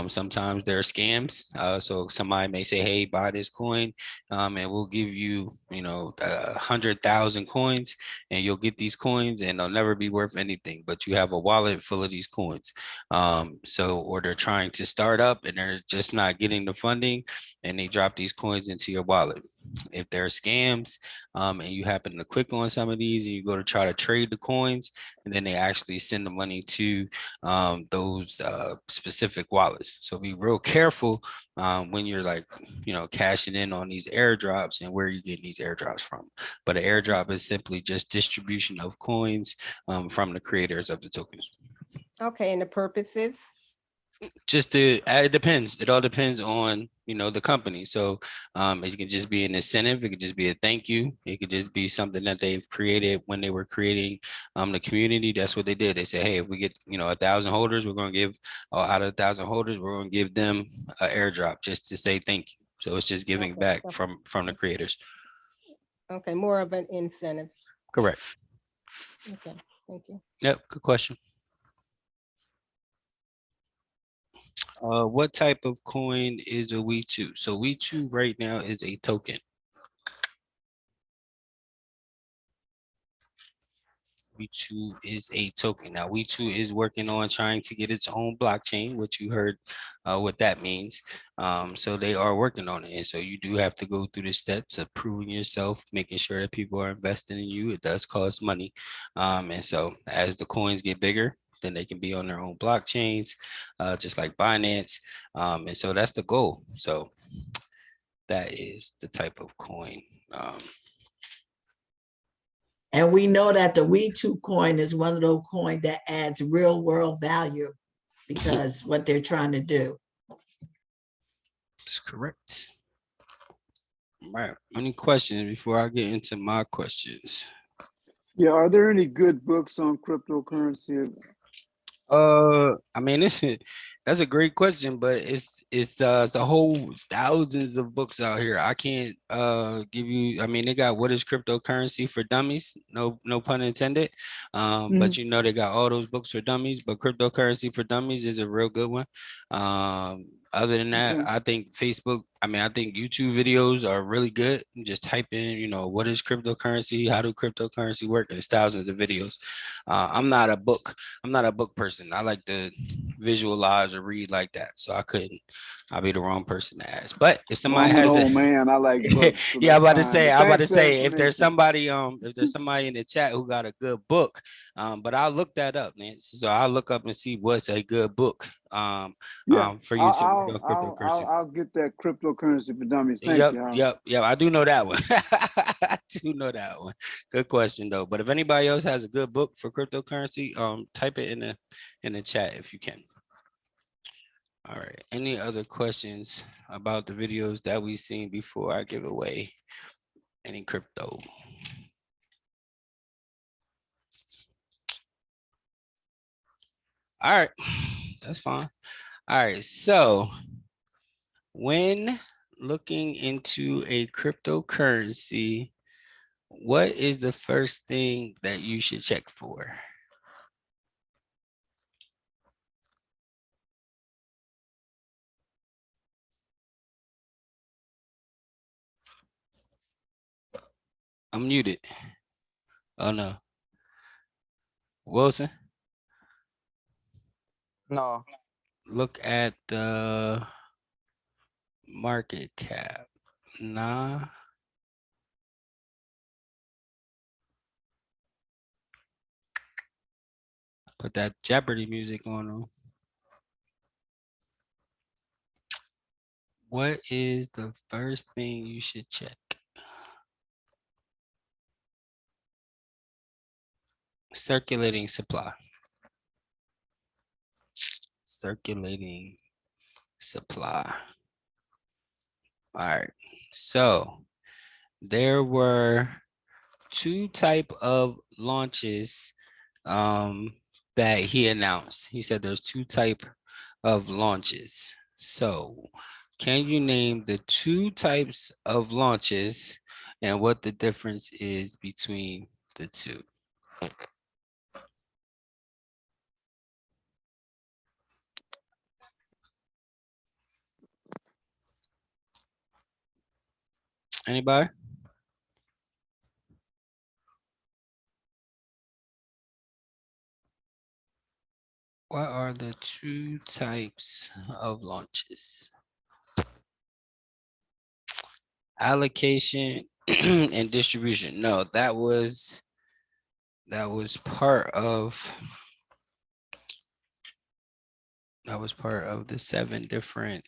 Sometimes there are scams. So somebody may say, hey, buy this coin, and we'll give you, 100,000 coins, and you'll get these coins and they'll never be worth anything, but you have a wallet full of these coins. Or they're trying to start up and they're just not getting the funding, and they drop these coins into your wallet. If there are scams, and you happen to click on some of these and you go to try to trade the coins, and then they actually send the money to those specific wallets. So be real careful when you're cashing in on these airdrops and where you get these airdrops from. But an airdrop is simply just distribution of coins from the creators of the tokens. Okay, and the purpose is? It depends. It all depends on, the company. So it can just be an incentive. It could just be a thank you. It could just be something that they've created when they were creating the community. That's what they did. They said, hey, if we get, 1,000 holders, we're going to give out of 1,000 holders, we're going to give them an airdrop just to say thank you. So it's just giving back from the creators. Okay, more of an incentive. Correct. Okay, thank you. Yep, good question. What type of coin is a We2? So We2 right now is a token. We2 is a token. Now We2 is working on trying to get its own blockchain, which you heard what that means. So they are working on it. And so you do have to go through the steps of proving yourself, making sure that people are investing in you. It does cost money. And so as the coins get bigger, then they can be on their own blockchains, just like Binance. And so that's the goal. So that is the type of coin. And we know that the We2 coin is one of those coins that adds real world value because what they're trying to do. That's correct. All right. Any questions before I get into my questions? Yeah, are there any good books on cryptocurrency? I mean, that's a great question, but it's a whole thousands of books out here. I can't give you. I mean, they got What is Cryptocurrency for Dummies? No pun intended. But they got all those books for dummies. But Cryptocurrency for Dummies is a real good one. Other than that, I think I think YouTube videos are really good. You just type in, what is cryptocurrency? How do cryptocurrency work? And it's thousands of videos. I'm not a book person. I like to visualize or read like that. So I couldn't I'll be the wrong person to ask. But if Well, somebody I'm an has old a man. I like books, so yeah, that's fine. But I'm about to thanks for the say if there's information. somebody in the chat who got a good book, but I'll look that up, man. So I'll look up and see what's a good book Yeah, for you to read on cryptocurrency. I'll get that cryptocurrency for dummies. Thank Yep, you, Howard. yep. I do know that one. I do know that one. Good question though. But if anybody else has a good book for cryptocurrency, type it in the chat if you can. All right. Any other questions about the videos that we've seen before I give away any crypto? All right, that's fine. All right, so when looking into a cryptocurrency, what is the first thing that you should check for? I'm muted. Oh no. Wilson? No. Look at the market cap. Nah. Put that Jeopardy music on them. What is the first thing you should check? Circulating supply. Circulating supply. All right. So there were two type of launches that he announced. He said there's two type of launches. So can you name the two types of launches and what the difference is between the two? Anybody? What are the two types of launches? Allocation and distribution. No, that was part of the 7 different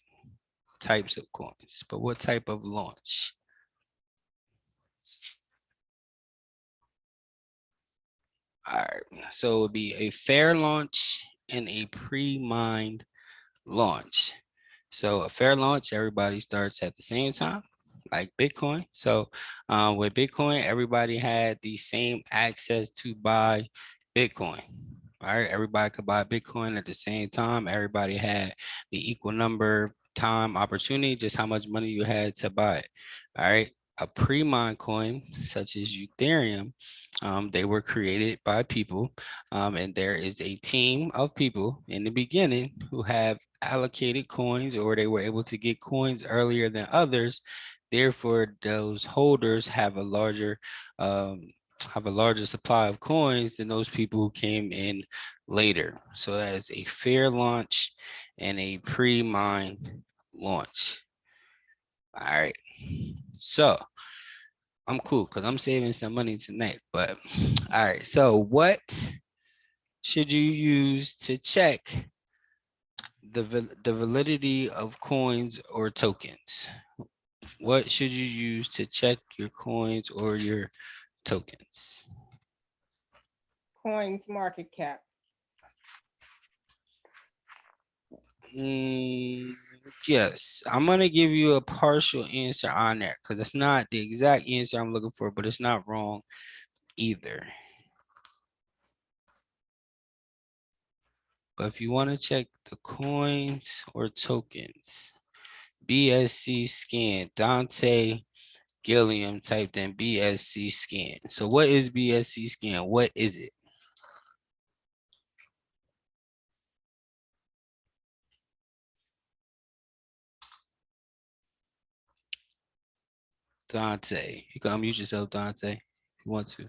types of coins. But what type of launch? All right, so it would be a fair launch and a pre-mined launch. So a fair launch, everybody starts at the same time, like Bitcoin. So with Bitcoin, everybody had the same access to buy Bitcoin. All right, everybody could buy Bitcoin at the same time. Everybody had the equal number, time, opportunity, just how much money you had to buy it. All right, a pre-mined coin such as Ethereum, they were created by people, and there is a team of people in the beginning who have allocated coins, or they were able to get coins earlier than others. Therefore, those holders have a larger supply of coins than those people who came in later. So that is a fair launch and a pre-mine launch. All right. So I'm cool because I'm saving some money tonight. But all right. So what should you use to check the validity of coins or tokens? What should you use to check your coins or your tokens? Coins market cap. Yes, I'm gonna give you a partial answer on that because it's not the exact answer I'm looking for, but it's not wrong either. But if you want to check the coins or tokens, BSC scan, Dante Gilliam typed in BSC scan. So what is BSC scan? What is it? Dante, you can unmute yourself, Dante, if you want to.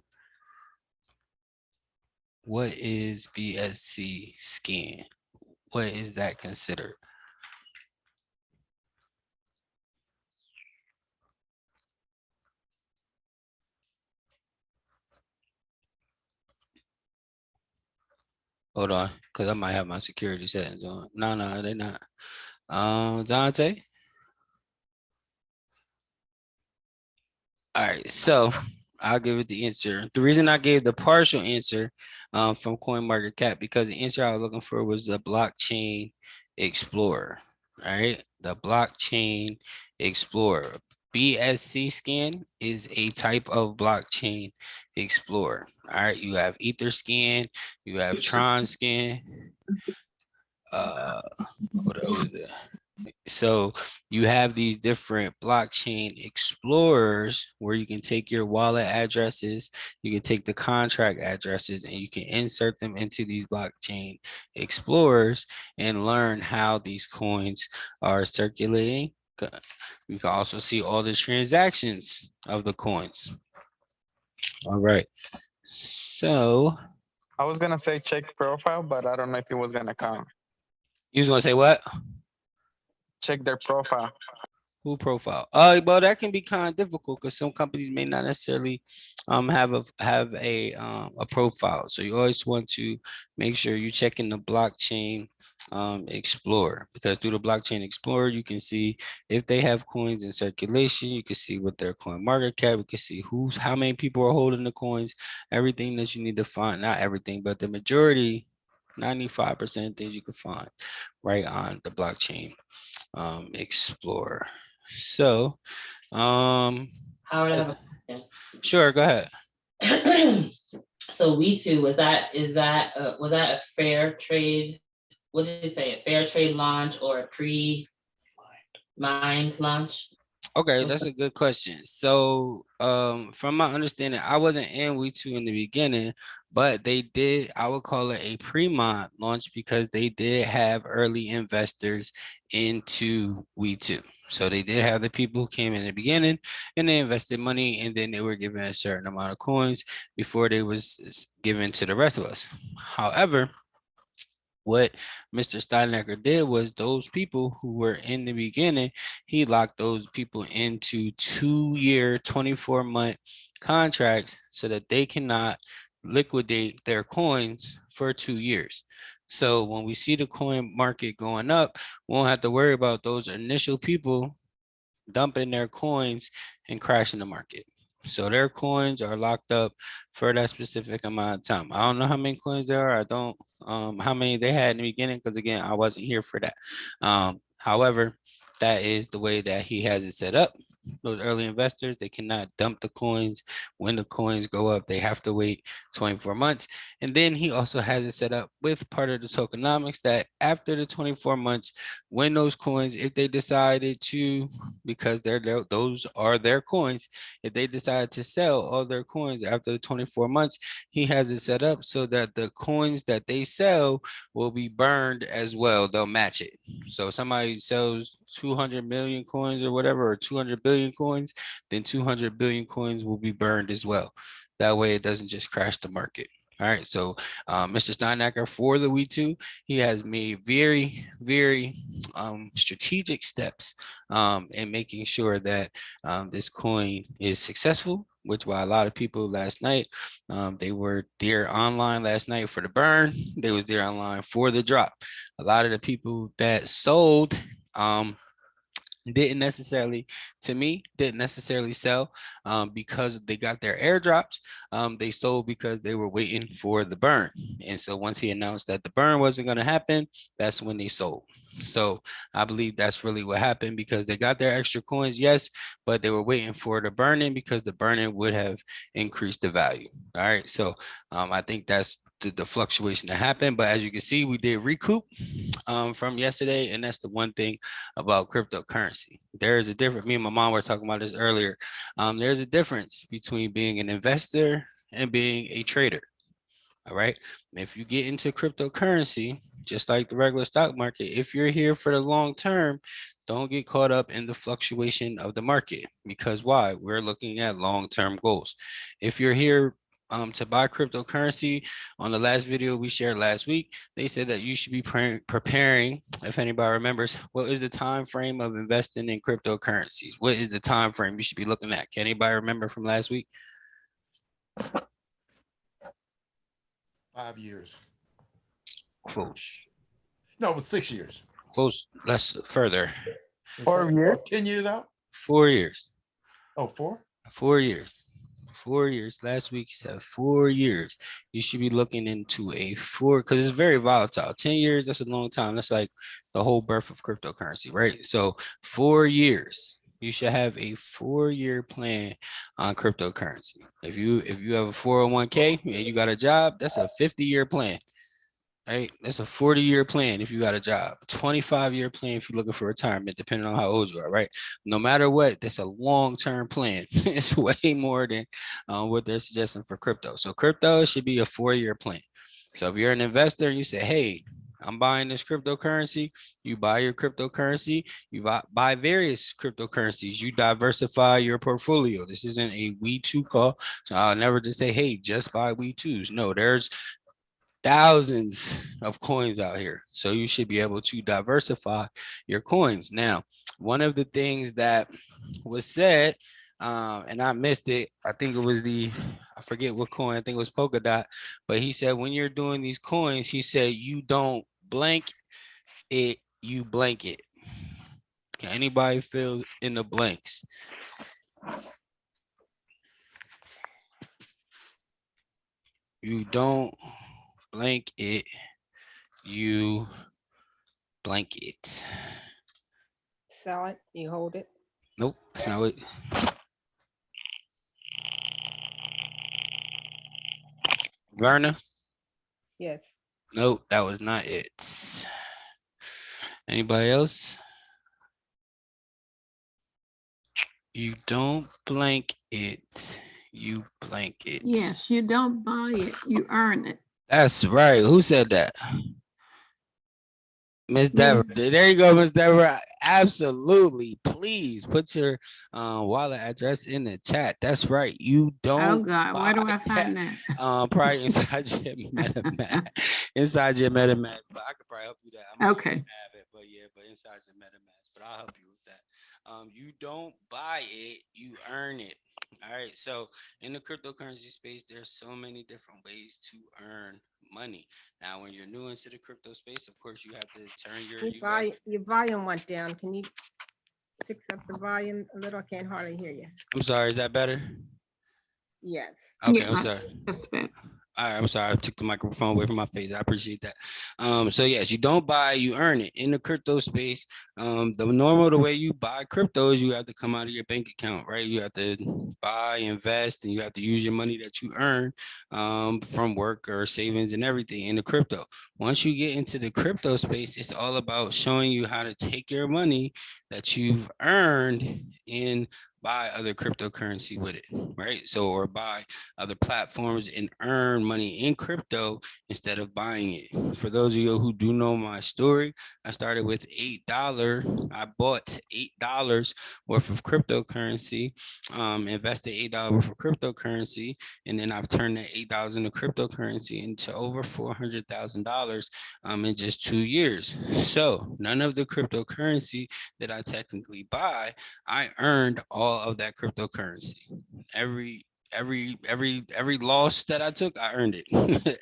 What is BSC scan? What is that considered? Hold on, because I might have my security settings on. No, they're not. Dante. All right, so I'll give it the answer. The reason I gave the partial answer from CoinMarketCap, because the answer I was looking for was the blockchain explorer. All right, the blockchain explorer. BSC scan is a type of blockchain explorer. All right, you have Etherscan, you have Tron scan. What else is there? So you have these different blockchain explorers where you can take your wallet addresses, you can take the contract addresses, and you can insert them into these blockchain explorers and learn how these coins are circulating. You can also see all the transactions of the coins. All right. So I was gonna say check profile, but I don't know if it was gonna count. you was gonna say what? Check their profile. Who profile? Well, that can be kind of difficult because some companies may not necessarily have a profile. So you always want to make sure you check in the blockchain explorer, because through the blockchain explorer you can see if they have coins in circulation. You can see what their coin market cap. You can see how many people are holding the coins. Everything that you need to find, not everything, but the majority, 95% of things you can find right on the blockchain explorer. So, Howard, I have a question. Sure, go ahead. So V2, was that a fair trade? What did it say? A fair trade launch or a pre-mined launch? Okay, that's a good question. So, from my understanding, I wasn't in We2 in the beginning, but they did, I would call it a pre-mod launch because they did have early investors into We2. So they did have the people who came in the beginning and they invested money, and then they were given a certain amount of coins before they was given to the rest of us. However, what Mr. Steinecker did was those people who were in the beginning, he locked those people into 2-year, 24-month contracts so that they cannot liquidate their coins for 2 years. So when we see the coin market going up, we won't have to worry about those initial people dumping their coins and crashing the market. So their coins are locked up for that specific amount of time. I don't know how many coins there are. I don't how many they had in the beginning, because again, I wasn't here for that. However, that is the way that he has it set up. Those early investors, they cannot dump the coins. When the coins go up, they have to wait 24 months. And then he also has it set up with part of the tokenomics that after the 24 months, when those coins, if they decided to, because those are their coins, if they decide to sell all their coins after the 24 months, he has it set up so that the coins that they sell will be burned as well. They'll match it. So if somebody sells 200 million coins or whatever, or 200 billion coins, then 200 billion coins will be burned as well. That way it doesn't just crash the market. All right, so Mr. Steinecker, for the We2, he has made very, very strategic steps in making sure that this coin is successful, which why a lot of people last night, they were there online last night for the burn. They was there online for the drop. A lot of the people that sold, didn't necessarily, to me, didn't necessarily sell because they got their airdrops. They sold because they were waiting for the burn. And so once he announced that the burn wasn't going to happen, that's when they sold. So I believe that's really what happened, because they got their extra coins, yes, but they were waiting for the burning because the burning would have increased the value. All right. So I think that's the fluctuation that happened. But as you can see, we did recoup from yesterday. And that's the one thing about cryptocurrency. There is a difference. Me and my mom were talking about this earlier. There's a difference between being an investor and being a trader. All right. If you get into cryptocurrency, just like the regular stock market, if you're here for the long term, don't get caught up in the fluctuation of the market. Because why? We're looking at long-term goals. If you're here to buy cryptocurrency, on the last video we shared last week, they said that you should be preparing, if anybody remembers, what is the time frame of investing in cryptocurrencies? What is the time frame you should be looking at? Can anybody remember from last week? 5 years. Close. No, it was 6 years. Close. Less further. 4 years? 10 years out? 4 years. Oh, 4? 4 years. 4 years. Last week he said 4 years. You should be looking into a because it's very volatile. 10 years, that's a long time. That's like the whole birth of cryptocurrency, right? So 4 years. You should have a 4-year plan on cryptocurrency. If you have a 401k and you got a job, that's a 50-year plan. Right? That's a 40-year plan if you got a job, 25-year plan if you're looking for retirement, depending on how old you are, right? No matter what, that's a long-term plan. It's way more than what they're suggesting for crypto. So crypto should be a 4-year plan. So if you're an investor and you say, hey, I'm buying this cryptocurrency, you buy your cryptocurrency, you buy various cryptocurrencies, you diversify your portfolio. This isn't a We2 call. So I'll never just say, hey, just buy We2s. No, there's thousands of coins out here. So you should be able to diversify your coins. Now, one of the things that was said, and I missed it, I think it was I forget what coin, I think it was Polkadot, but he said when you're doing these coins, he said you don't blank it, you blank it. Can anybody fill in the blanks? You don't blank it, you blank it. Sell it, you hold it. Nope, that's not what. Verna? Yes. Nope, that was not it. Anybody else? You don't blank it, you blank it. Yes, you don't buy it, you earn it. That's right. Who said that? Miss Deborah. There you go, Miss Deborah. Absolutely. Please put your wallet address in the chat. That's right. You don't. Oh God, where do I find that? Probably inside your MetaMask. Inside your MetaMask. But I could probably help you that. Okay. Have it, but yeah, but inside your MetaMask. But I'll help you with that. You don't buy it, you earn it. All right. So in the cryptocurrency space, there's so many different ways to earn money. Now, when you're new into the crypto space, of course, you have to turn Your volume went down. Can you fix up the volume a little? I can't hardly hear you. I'm sorry, is that better? Yes. Okay, I'm sorry. All right, I'm sorry. I took the microphone away from my face. I appreciate that. So yes, you don't buy, you earn it. In the crypto space, the way you buy crypto is you have to come out of your bank account, right? You have to buy, invest, and you have to use your money that you earn from work or savings and everything in the crypto. Once you get into the crypto space, it's all about showing you how to take your money that you've earned and buy other cryptocurrency with it, right? So, or buy other platforms and earn money in crypto instead of buying it. For those of you who do know my story, I started with $8. I bought $8 worth of cryptocurrency, invested $8 worth of cryptocurrency, and then I've turned that $8 into cryptocurrency into over $400,000 in just 2 years. So none of the cryptocurrency that I technically buy, I earned all of that cryptocurrency. Every loss that I took, I earned it.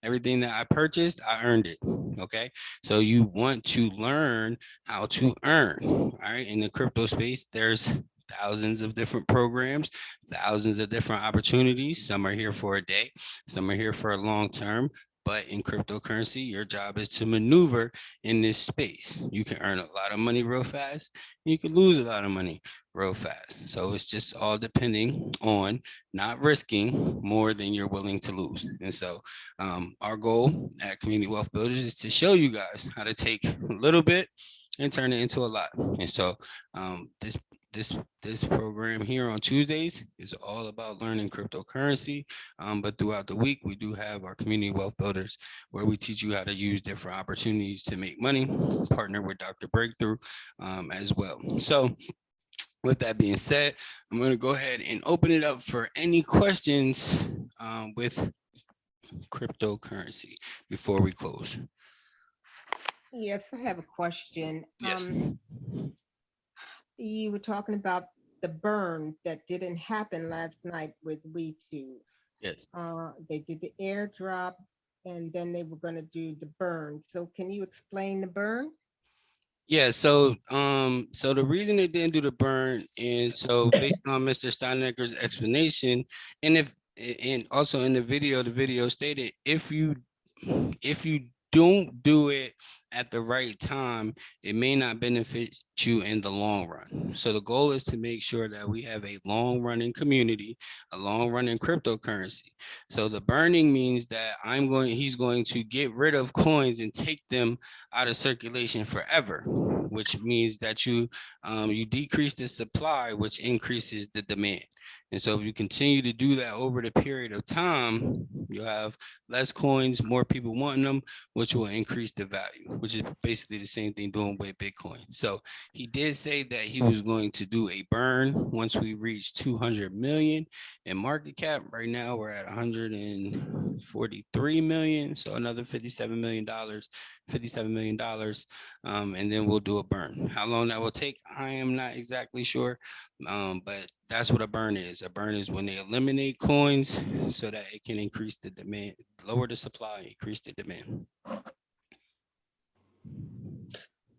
Everything that I purchased, I earned it. Okay. So you want to learn how to earn. All right. In the crypto space, there's thousands of different programs, thousands of different opportunities. Some are here for a day, some are here for a long term. But in cryptocurrency, your job is to maneuver in this space. You can earn a lot of money real fast, and you can lose a lot of money real fast. So it's just all depending on not risking more than you're willing to lose. And so our goal at Community Wealth Builders is to show you guys how to take a little bit and turn it into a lot. And so this program here on Tuesdays is all about learning cryptocurrency. But throughout the week, we do have our Community Wealth Builders where we teach you how to use different opportunities to make money, partner with Dr. Breakthrough as well. So with that being said, I'm going to go ahead and open it up for any questions with cryptocurrency before we close. Yes, I have a question. Yes. You were talking about the burn that didn't happen last night with We2. Yes. They did the airdrop and then they were going to do the burn. So can you explain the burn? Yeah, so so the reason they didn't do the burn, and so based on Mr. Steinecker's explanation, and also in the video stated if you don't do it at the right time, it may not benefit you in the long run. So the goal is to make sure that we have a long running community, a long running cryptocurrency. So the burning means that he's going to get rid of coins and take them out of circulation forever, which means that you decrease the supply, which increases the demand. And so if you continue to do that over the period of time, you'll have less coins, more people wanting them, which will increase the value, which is basically the same thing doing with Bitcoin. So he did say that he was going to do a burn once we reach 200 million in market cap. Right now we're at 143 million, so another $57 million, and then we'll do a burn. How long that will take, I am not exactly sure, but that's what a burn is. A burn is when they eliminate coins so that it can increase the demand, lower the supply, increase the demand.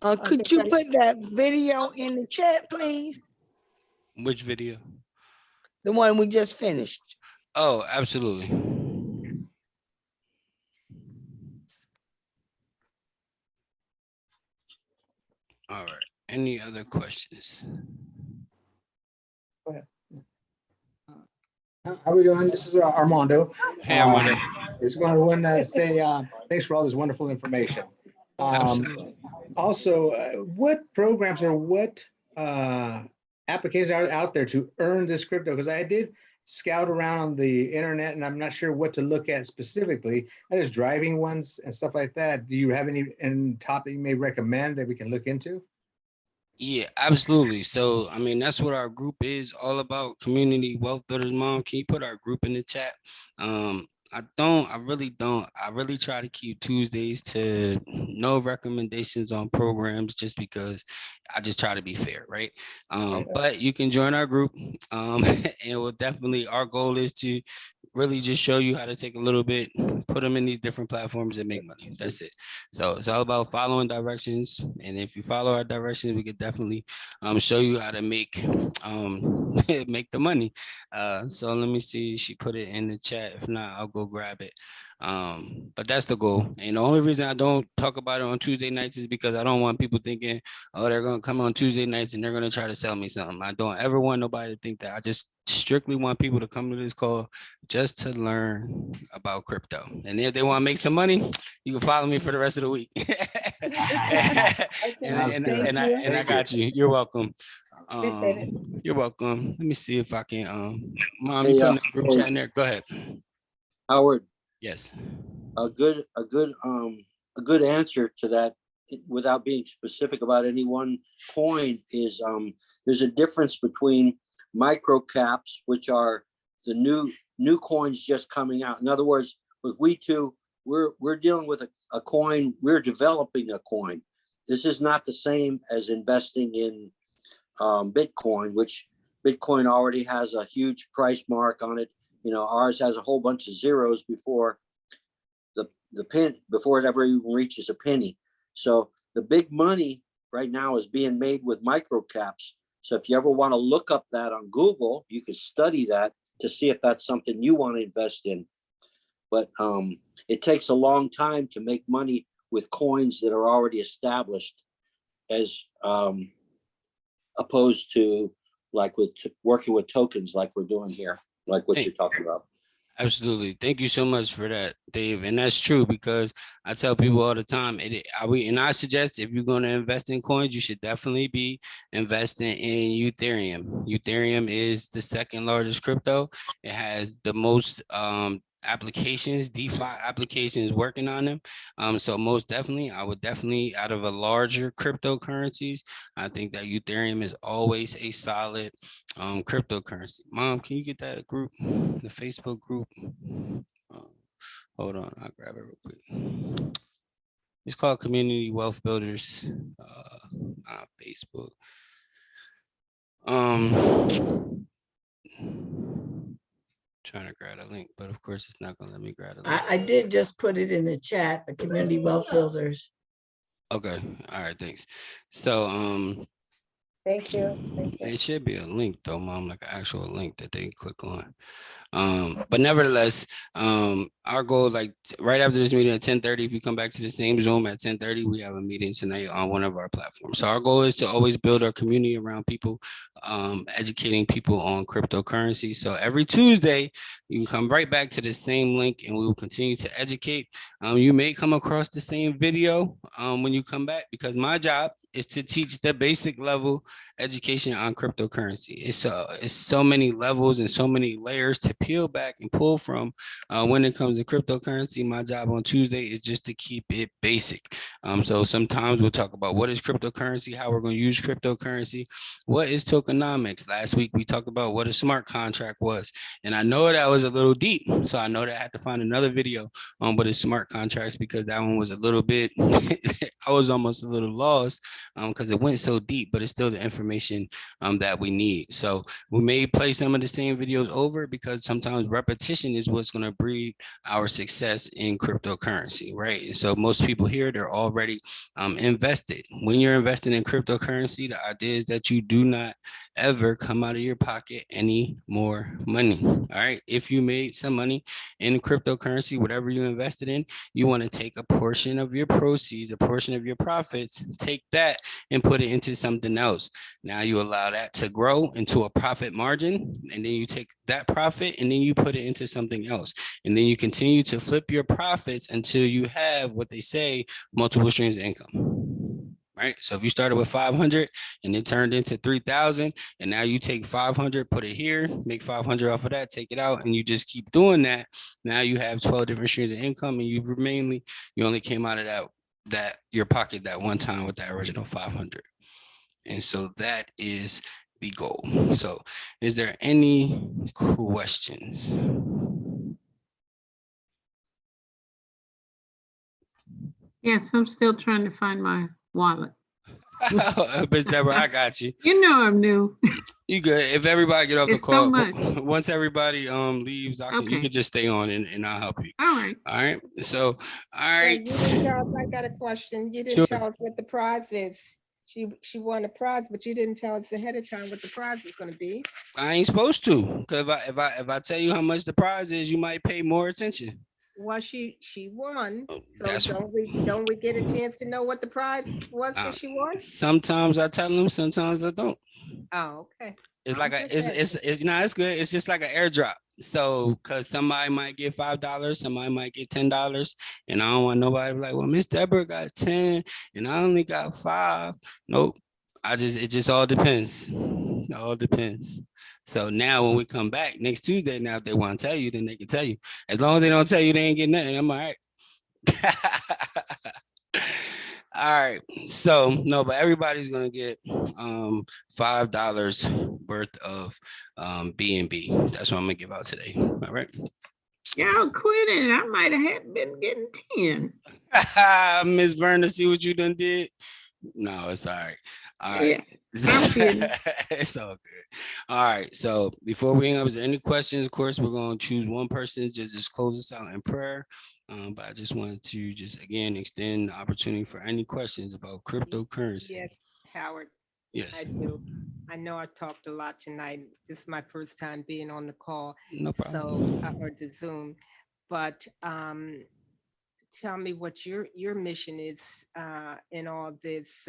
Could you put that video in the chat, please? Which video? The one we just finished. Oh, absolutely. All right. Any other questions? Go ahead. How are we doing? This is Armando. Hey, Armando. Just want to say thanks for all this wonderful information. Also, what programs or what applications are out there to earn this crypto? Because I did scout around on the internet and I'm not sure what to look at specifically. There's driving ones and stuff like that. Do you have any topic you may recommend that we can look into? Yeah, absolutely. So, I mean, that's what our group is all about, community wealth builders. Mom, can you put our group in the chat? I really don't. I really try to keep Tuesdays to no recommendations on programs just because I just try to be fair, right? But you can join our group, and we'll definitely, our goal is to really just show you how to take a little bit, put them in these different platforms and make money. That's it. So it's all about following directions. And if you follow our directions, we could definitely show you how to make make the money. So let me see. She put it in the chat. If not, I'll go grab it. But that's the goal. And the only reason I don't talk about it on Tuesday nights is because I don't want people thinking, oh, they're going to come on Tuesday nights and they're going to try to sell me something. I don't ever want nobody to think that. I just strictly want people to come to this call just to learn about crypto. And if they want to make some money, you can follow me for the rest of the week. and I got you. You're welcome. You're welcome. Let me see if I can. Mom, you put in the group chat in there. Go ahead. Howard. Yes. A good answer to that, without being specific about any one coin, is there's a difference between micro caps, which are the new coins just coming out. In other words, with We2, we're dealing with a coin. We're developing a coin. This is not the same as investing in Bitcoin, which Bitcoin already has a huge price mark on it. You know, ours has a whole bunch of zeros before the pin, before it ever even reaches a penny. So the big money right now is being made with micro caps. So if you ever want to look up that on Google, you can study that to see if that's something you want to invest in. But it takes a long time to make money with coins that are already established, as opposed to like with working with tokens like we're doing here, like what you're talking about. Absolutely. Thank you so much for that, Dave. And that's true, because I tell people all the time, and I suggest if you're going to invest in coins, you should definitely be investing in Ethereum. Ethereum is the second largest crypto. It has the most applications, DeFi applications working on them. So most definitely, I would definitely, out of a larger cryptocurrencies, I think that Ethereum is always a solid cryptocurrency. Mom, can you get that group, the Facebook group? Hold on, I'll grab it real quick. It's called Community Wealth Builders on Facebook. trying to grab a link, but of course it's not gonna let me grab a link. I did just put it in the chat, the community wealth builders. Okay, all right, thanks. So Thank you. it should be a link though, Mom, like an actual link that they can click on. But nevertheless, our goal, like right after this meeting at 10:30, if you come back to the same Zoom at 10:30, we have a meeting tonight on one of our platforms. So our goal is to always build our community around people, educating people on cryptocurrency. So every Tuesday, you can come right back to the same link and we will continue to educate. You may come across the same video when you come back, because my job is to teach the basic level education on cryptocurrency. It's so many levels and so many layers to peel back and pull from when it comes to cryptocurrency. My job on Tuesday is just to keep it basic. So sometimes we'll talk about what is cryptocurrency, how we're going to use cryptocurrency, what is tokenomics. Last week we talked about what a smart contract was, and I know that was a little deep, so I know that I had to find another video on what is smart contracts, because that one was a little bit I was almost a little lost because it went so deep, but it's still the information that we need. So we may play some of the same videos over, because sometimes repetition is what's going to breed our success in cryptocurrency, right? And so most people here, they're already invested. When you're investing in cryptocurrency, the idea is that you do not ever come out of your pocket any more money. All right. If you made some money in cryptocurrency, whatever you invested in, you want to take a portion of your proceeds, a portion of your profits, take that and put it into something else. Now you allow that to grow into a profit margin, and then you take that profit and then you put it into something else. And then you continue to flip your profits until you have what they say, multiple streams of income. Right. So if you started with 500 and it turned into 3,000, and now you take 500, put it here, make 500 off of that, take it out, and you just keep doing that. Now you have 12 different streams of income, and you only came out of that your pocket that one time with that original 500. And so that is the goal. So is there any questions? Yes, I'm still trying to find my wallet. Miss Deborah, I got you. You know I'm new. You good. If everybody get off the It's call, so much. once everybody leaves, you Okay. can just stay on and I'll help you. All right. All right. So, all Hey, right. you didn't tell us, I got a question. You didn't Sure. tell us what the prize is. She won a prize, but you didn't tell us ahead of time what the prize was gonna be. I ain't supposed to, because if I tell you how much the prize is, you might pay more attention. Well, she won. So That's don't we get a chance to know what the prize was that she won? sometimes I tell them, sometimes I don't. Oh, okay. It's like it's good. It's just like an airdrop. So, cause somebody might get $5, somebody might get $10, and I don't want nobody to be like, well, Miss Deborah got 10 and I only got 5. Nope. It just all depends. It all depends. So now when we come back next Tuesday, now if they want to tell you, then they can tell you. As long as they don't tell you, they ain't getting nothing. I'm all right. All right. So no, but everybody's gonna get $5 worth of BNB. That's what I'm gonna give out today. All right. Y'all quit it. I might have been getting 10. Miss Verna, see what you done did? No, it's all right. All right. Yeah, It's all good. All right. So before we hang up, is there any questions? Of course, we're going to choose one person to just close us out in prayer. But I just wanted to again extend the opportunity for any questions about cryptocurrency. Yes, Howard. Yes. I do. I know I talked a lot tonight. This is my first time being on the call. No problem. So, or the Zoom. But tell me what your mission is in all this.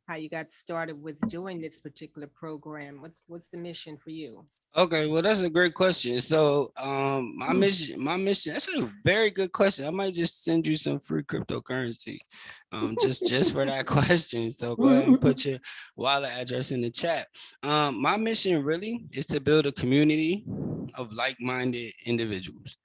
How you got started with doing this particular program? What's the mission for you? Okay, well, that's a great question. So my mission, that's a very good question. I might just send you some free cryptocurrency just for that question. So go ahead and put your wallet address in the chat. My mission really is to build a community of like-minded individuals.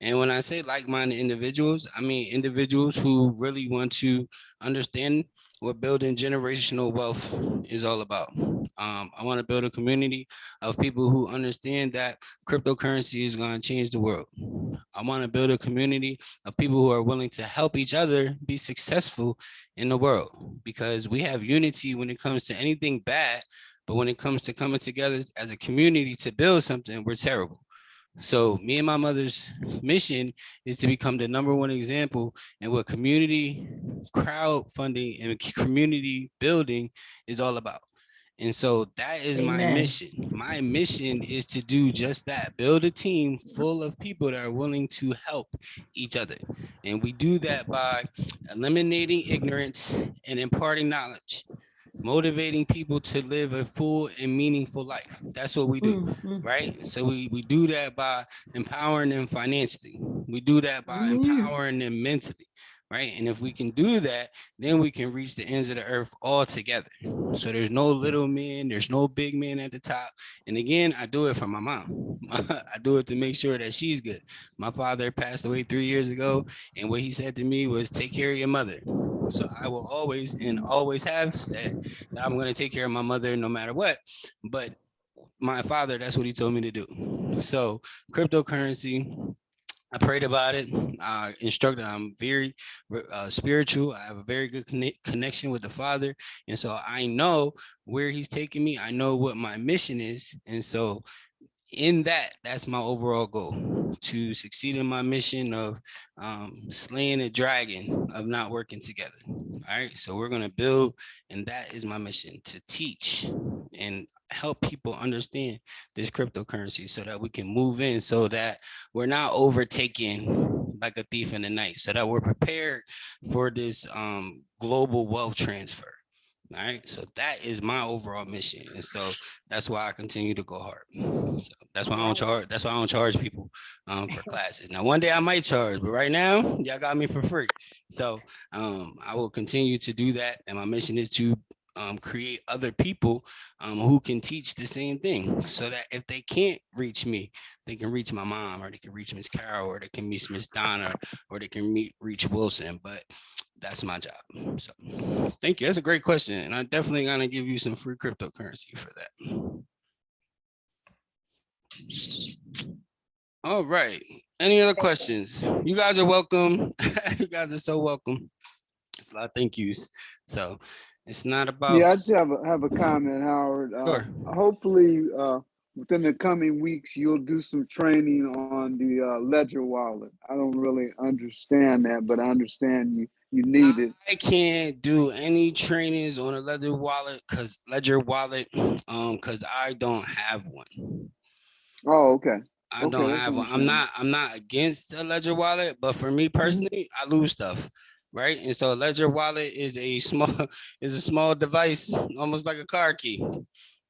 And when I say like-minded individuals, I mean individuals who really want to understand what building generational wealth is all about. I want to build a community of people who understand that cryptocurrency is going to change the world. I want to build a community of people who are willing to help each other be successful in the world, because we have unity when it comes to anything bad, but when it comes to coming together as a community to build something, we're terrible. So me and my mother's mission is to become the #1 example in what community crowdfunding and community building is all about. And so that is my Amen. mission. My mission is to do just that, build a team full of people that are willing to help each other. And we do that by eliminating ignorance and imparting knowledge, motivating people to live a full and meaningful life. That's what we do, right? So we do that by empowering them financially. We do that by empowering them mentally, right? And if we can do that, then we can reach the ends of the earth all together. So there's no little men, there's no big man at the top. And again, I do it for my mom. I do it to make sure that she's good. My father passed away 3 years ago, and what he said to me was, take care of your mother. So I will always and always have said that I'm going to take care of my mother no matter what. But my father, that's what he told me to do. So cryptocurrency, I prayed about it. I instructed. I'm very spiritual. I have a very good connection with the Father, and so I know where He's taking me. I know what my mission is, and so in that, that's my overall goal, to succeed in my mission of slaying a dragon of not working together. All right, so we're gonna build, and that is my mission, to teach and help people understand this cryptocurrency so that we can move in, so that we're not overtaken like a thief in the night, so that we're prepared for this global wealth transfer. All right, so that is my overall mission, and so that's why I continue to go hard. So that's why I don't charge. That's why I don't charge people for classes. Now, one day I might charge, but right now, y'all got me for free. So I will continue to do that, and my mission is to create other people who can teach the same thing, so that if they can't reach me, they can reach my mom, or they can reach Miss Carol, or they can meet Miss Donna, or they can reach Wilson. But that's my job. So thank you. That's a great question. And I'm definitely gonna give you some free cryptocurrency for that. All right. Any other questions? You guys are welcome. You guys are so welcome. It's a lot of thank yous. So it's not about. Yeah, I just have a comment, Howard. Sure. Hopefully, within the coming weeks, you'll do some training on the Ledger wallet. I don't really understand that, but I understand you need it. I can't do any trainings on a Ledger wallet because I don't have one. Oh, okay. I don't have one. I'm not against a Ledger wallet, but for me personally, I lose stuff, right? And so a Ledger wallet is a small device, almost like a car key,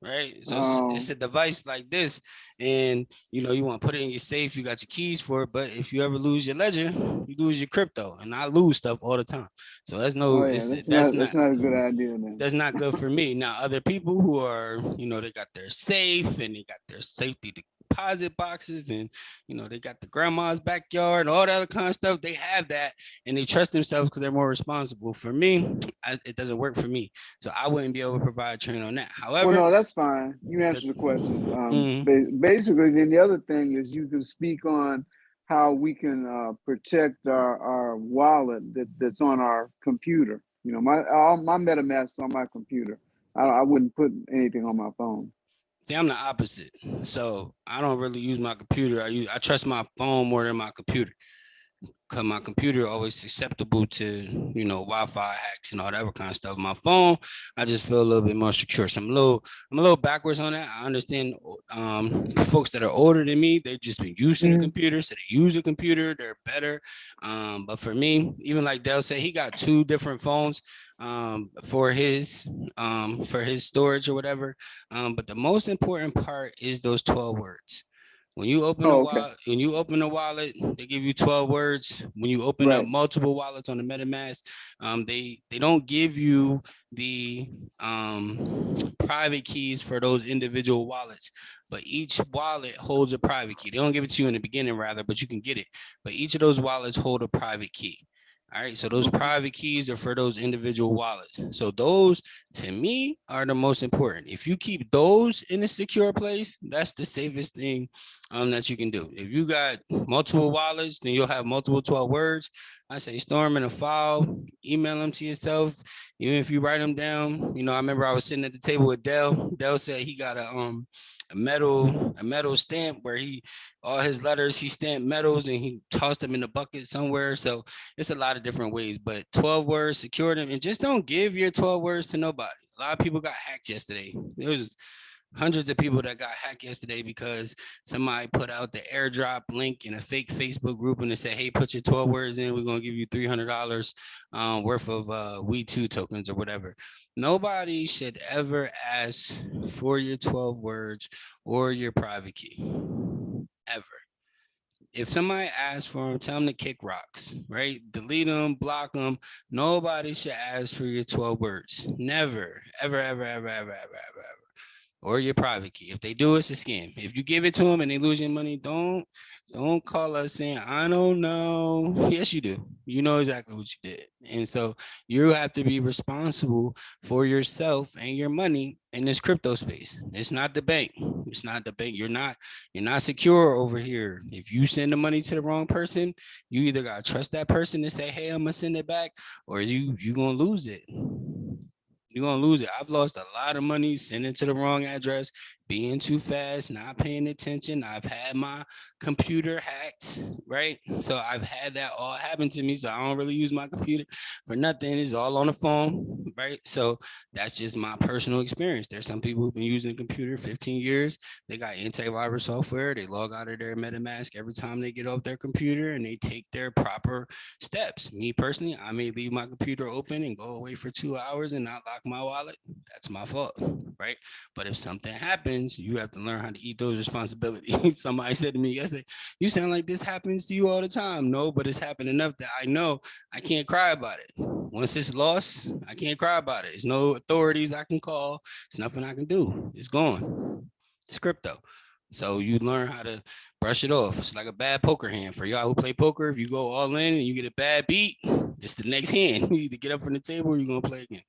right? So it's a device like this, and you want to put it in your safe. You got your keys for it, but if you ever lose your Ledger, you lose your crypto, and I lose stuff all the time. So that's that's not a good idea. Then that's not good for me. Now, other people who are, they got their safe and they got their safety deposit boxes, and they got the grandma's backyard and all that other kind of stuff. They have that, and they trust themselves because they're more responsible. For me, it doesn't work for me, so I wouldn't be able to provide training on that. However, well, no, that's fine. You answered the question. Basically, then the other thing is you can speak on how we can protect our wallet that's on our computer. My MetaMask's on my computer. I wouldn't put anything on my phone. See, I'm the opposite. So I don't really use my computer. I trust my phone more than my computer, because my computer always susceptible to Wi-Fi hacks and all that kind of stuff. My phone, I just feel a little bit more secure. So I'm a little backwards on that. I understand folks that are older than me, they've just been using the computer, so they use a computer, they're better. But for me, even like Dell said, he got 2 different phones for his storage or whatever. But the most important part is those 12 words. When you open a wallet, they give you 12 words. When you open up multiple wallets on the MetaMask, they don't give you the private keys for those individual wallets, but each wallet holds a private key. They don't give it to you in the beginning, rather, but you can get it. But each of those wallets hold a private key. All right, so those private keys are for those individual wallets. So those, to me, are the most important. If you keep those in a secure place, that's the safest thing that you can do. If you got multiple wallets, then you'll have multiple 12 words. I say store them in a file, email them to yourself. Even if you write them down, I remember I was sitting at the table with Dell. Dell said he got metal stamp where all his letters, he stamped metals and he tossed them in a bucket somewhere. So it's a lot of different ways, but 12 words, secure them, and just don't give your 12 words to nobody. A lot of people got hacked yesterday. There was hundreds of people that got hacked yesterday because somebody put out the airdrop link in a fake Facebook group and they said, hey, put your 12 words in. We're going to give you $300 worth of We2 tokens or whatever. Nobody should ever ask for your 12 words or your private key, ever. If somebody asks for them, tell them to kick rocks, right? Delete them, block them. Nobody should ask for your 12 words. Never, ever, ever, ever, ever, ever, ever, ever. Or your private key. If they do, it's a scam. If you give it to them and they lose your money, don't call us saying, I don't know. Yes, you do. You know exactly what you did. And so you have to be responsible for yourself and your money in this crypto space. It's not the bank. It's not the bank. You're not secure over here. If you send the money to the wrong person, you either gotta trust that person and say, hey, I'm gonna send it back, or you gonna lose it. You're gonna lose it. I've lost a lot of money sending to the wrong address, being too fast, not paying attention. I've had my computer hacked, right? So I've had that all happen to me. So I don't really use my computer for nothing. It's all on the phone, right? So that's just my personal experience. There's some people who've been using the computer 15 years. They got antivirus software. They log out of their MetaMask every time they get off their computer and they take their proper steps. Me personally, I may leave my computer open and go away for 2 hours and not lock my wallet. That's my fault, right? But if something happens, you have to learn how to eat those responsibilities. Somebody said to me yesterday, you sound like this happens to you all the time. No, but it's happened enough that I know I can't cry about it. Once it's lost, I can't cry about it. There's no authorities I can call. There's nothing I can do. It's gone. It's crypto. So you learn how to brush it off. It's like a bad poker hand. For y'all who play poker, if you go all in and you get a bad beat, it's the next hand. You either get up from the table or you're going to play again.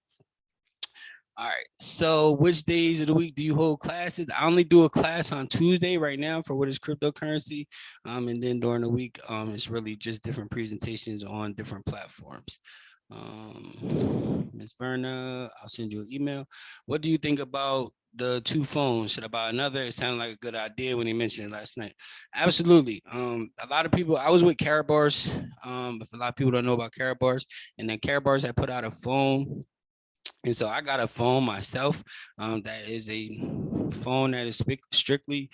All right. So which days of the week do you hold classes? I only do a class on Tuesday right now for what is cryptocurrency. And then during the week, it's really just different presentations on different platforms. Ms. Verna, I'll send you an email. What do you think about the 2 phones? Should I buy another? It sounded like a good idea when he mentioned it last night. Absolutely. A lot of people, I was with Karatbars. If a lot of people don't know about Karatbars, and then Karatbars had put out a phone. And so I got a phone myself that is a phone that is strictly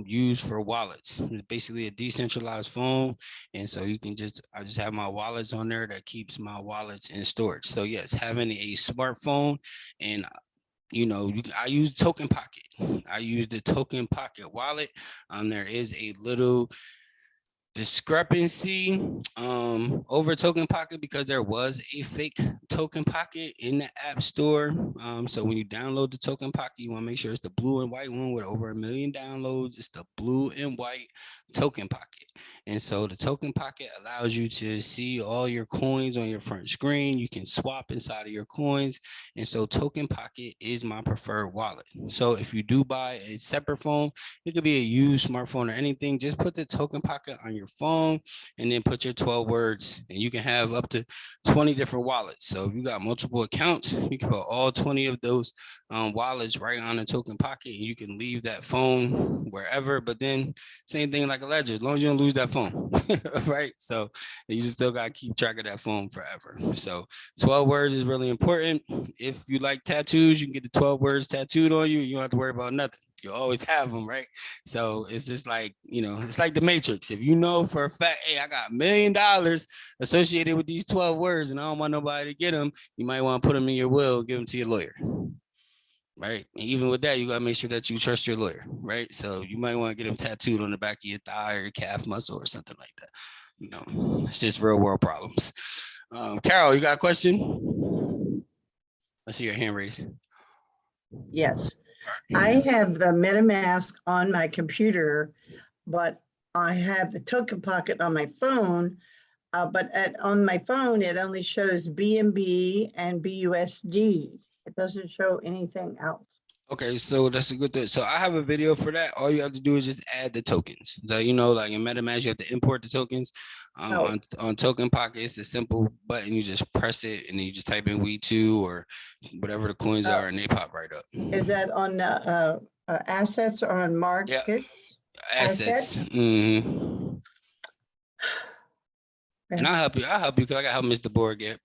used for wallets. It's basically a decentralized phone. And so I just have my wallets on there that keeps my wallets in storage. So yes, having a smartphone and I use Token Pocket. I use the Token Pocket wallet. There is a little discrepancy over Token Pocket because there was a fake Token Pocket in the App Store. So when you download the Token Pocket, you want to make sure it's the blue and white one with over 1 million downloads. It's the blue and white Token Pocket. And so the Token Pocket allows you to see all your coins on your front screen. You can swap inside of your coins. And so Token Pocket is my preferred wallet. So if you do buy a separate phone, it could be a used smartphone or anything, just put the Token Pocket on your phone and then put your 12 words, and you can have up to 20 different wallets. So if you got multiple accounts, you can put all 20 of those wallets right on the Token Pocket, and you can leave that phone wherever. But then same thing like a ledger, as long as you don't lose that phone, right? So you just still got to keep track of that phone forever. So 12 words is really important. If you like tattoos, you can get the 12 words tattooed on you. You don't have to worry about nothing. You always have them, right? So it's just like, it's like the Matrix. If you know for a fact, hey, I got $1 million associated with these 12 words and I don't want nobody to get them, you might want to put them in your will, give them to your lawyer, right? And even with that, you got to make sure that you trust your lawyer, right? So you might want to get them tattooed on the back of your thigh or your calf muscle or something like that. It's just real world problems. Carol, you got a question? I see your hand raised. Yes. I have the MetaMask on my computer, but I have the Token Pocket on my phone. But on my phone, it only shows BNB and BUSD. It doesn't show anything else. Okay, so that's a good thing. So I have a video for that. All you have to do is just add the tokens. So, like in MetaMask, you have to import the tokens. On Token Pocket, it's a simple button. You just press it and then you just type in We2 or whatever the coins are and they pop right up. Is that on assets or on markets? Assets. Mm-hmm. And I'll help you. I'll help you because I got to help Miss Deborah get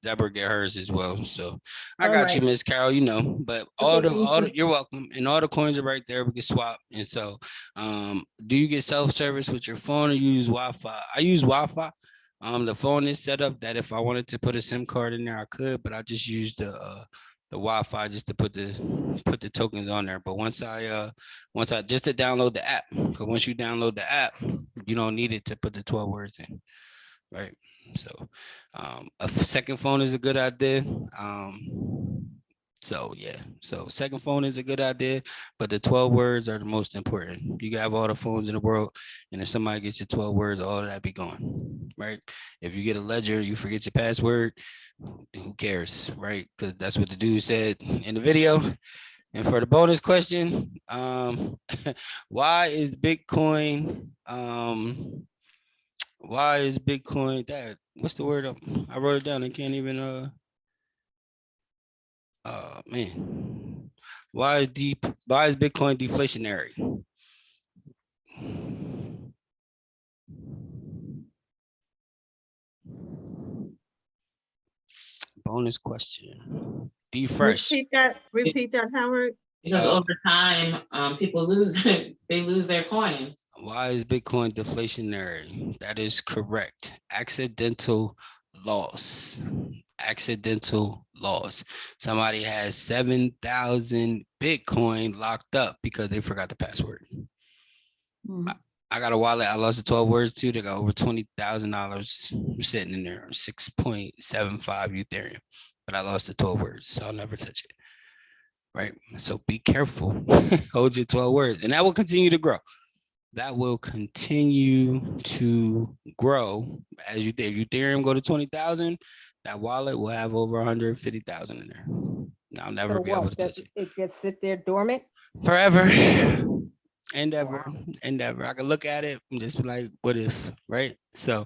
hers as well. So I got you, Miss Carol. You know, but you're welcome. And all the coins are right there. We can swap. And so, do you get self-service with your phone or use Wi-Fi? I use Wi-Fi. The phone is set up that if I wanted to put a SIM card in there, I could, but I just use the Wi-Fi just to put the tokens on there. But once I just to download the app, because once you download the app, you don't need it to put the 12 words in, right? So a second phone is a good idea. So yeah, so second phone is a good idea, but the 12 words are the most important. You can have all the phones in the world, and if somebody gets your 12 words, all of that be gone, right? If you get a ledger, you forget your password, who cares, right? Because that's what the dude said in the video. And for the bonus question, why is Bitcoin that? What's the word? I wrote it down. I can't even man. Why is Bitcoin deflationary? Bonus question. Fresh. Repeat that, Howard. Because over time, people lose their coins. Why is Bitcoin deflationary? That is correct. Accidental loss. Accidental loss. Somebody has 7,000 Bitcoin locked up because they forgot the password. I got a wallet. I lost the 12 words too. They got over $20,000 sitting in there, 6.75 Ethereum. But I lost the 12 words, so I'll never touch it. Right. So be careful. Hold your 12 words, and that will continue to grow. That will continue to grow as you think. If Ethereum go to 20,000, that wallet will have over 150,000 in there. I'll never be able to touch it. It just sit there dormant Forever. Endeavor. I can look at it and just be like, what if, right? So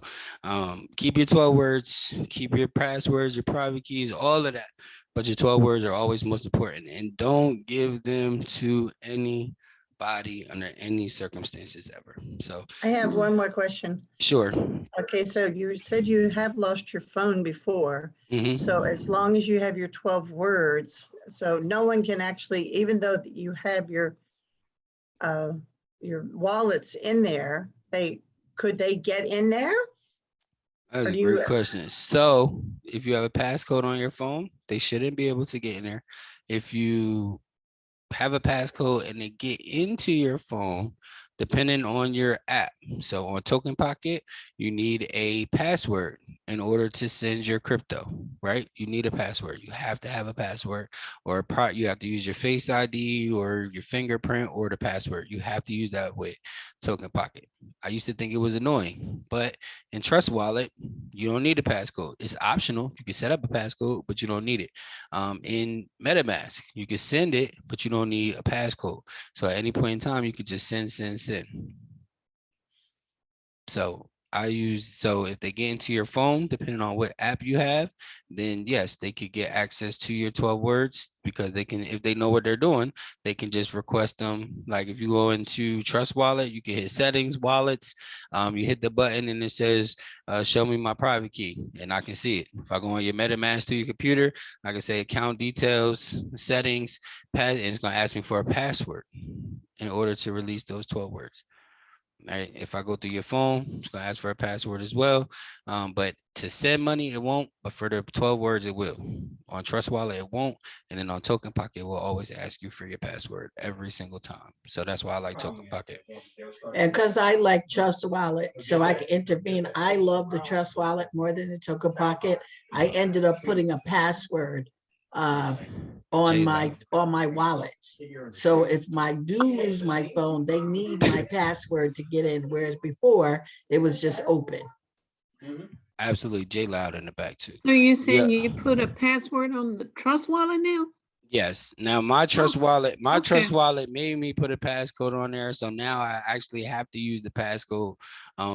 keep your 12 words, keep your passwords, your private keys, all of that. But your 12 words are always most important. And don't give them to anybody under any circumstances ever. So I have one more question. Sure. Okay, so you said you have lost your phone before. So as long as you have your 12 words, so no one can actually, even though you have your wallets in there, could they get in there? That's a great question. So if you have a passcode on your phone, they shouldn't be able to get in there. If you have a passcode and they get into your phone, depending on your app. So on Token Pocket, you need a password in order to send your crypto, right? You need a password. You have to have a password, or you have to use your Face ID or your fingerprint or the password. You have to use that with Token Pocket. I used to think it was annoying, but in Trust Wallet, you don't need a passcode. It's optional. You can set up a passcode, but you don't need it. In MetaMask, you can send it, but you don't need a passcode. So at any point in time, you could just send. So if they get into your phone, depending on what app you have, then yes, they could get access to your 12 words, because they can, if they know what they're doing, they can just request them. Like if you go into Trust Wallet, you can hit settings, wallets, you hit the button and it says, show me my private key, and I can see it. If I go on your MetaMask to your computer, I can say account details, settings, and it's going to ask me for a password in order to release those 12 words. Right. If I go through your phone, it's going to ask for a password as well. But to send money, it won't. But for the 12 words, it will. On Trust Wallet, it won't. And then on Token Pocket, it will always ask you for your password every single time. So that's why I like Token Pocket. And because I like Trust Wallet, so I can intervene. I love the Trust Wallet more than the Token Pocket. I ended up putting a password on my wallets. So if I do lose my phone, they need my password to get in, whereas before it was just open. Absolutely. J Loud in the back too. So you're saying you put a password on the Trust Wallet now? Yes. Now my Trust Wallet, Trust Wallet made me put a passcode on there. So now I actually have to use the passcode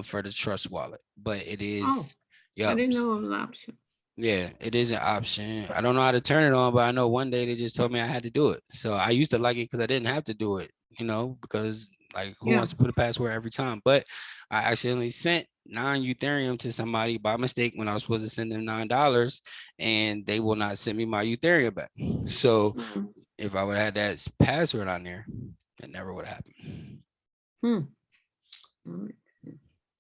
for the Trust Wallet. But it is I didn't know it was an option. Yeah, it is an option. I don't know how to turn it on, but I know one day they just told me I had to do it. So I used to like it because I didn't have to do it. because like who Yeah. wants to put a password every time? But I accidentally sent 9 Ethereum to somebody by mistake when I was supposed to send them $9, and they will not send me my Ethereum back. So if I would have had that password on there, it never would have happened.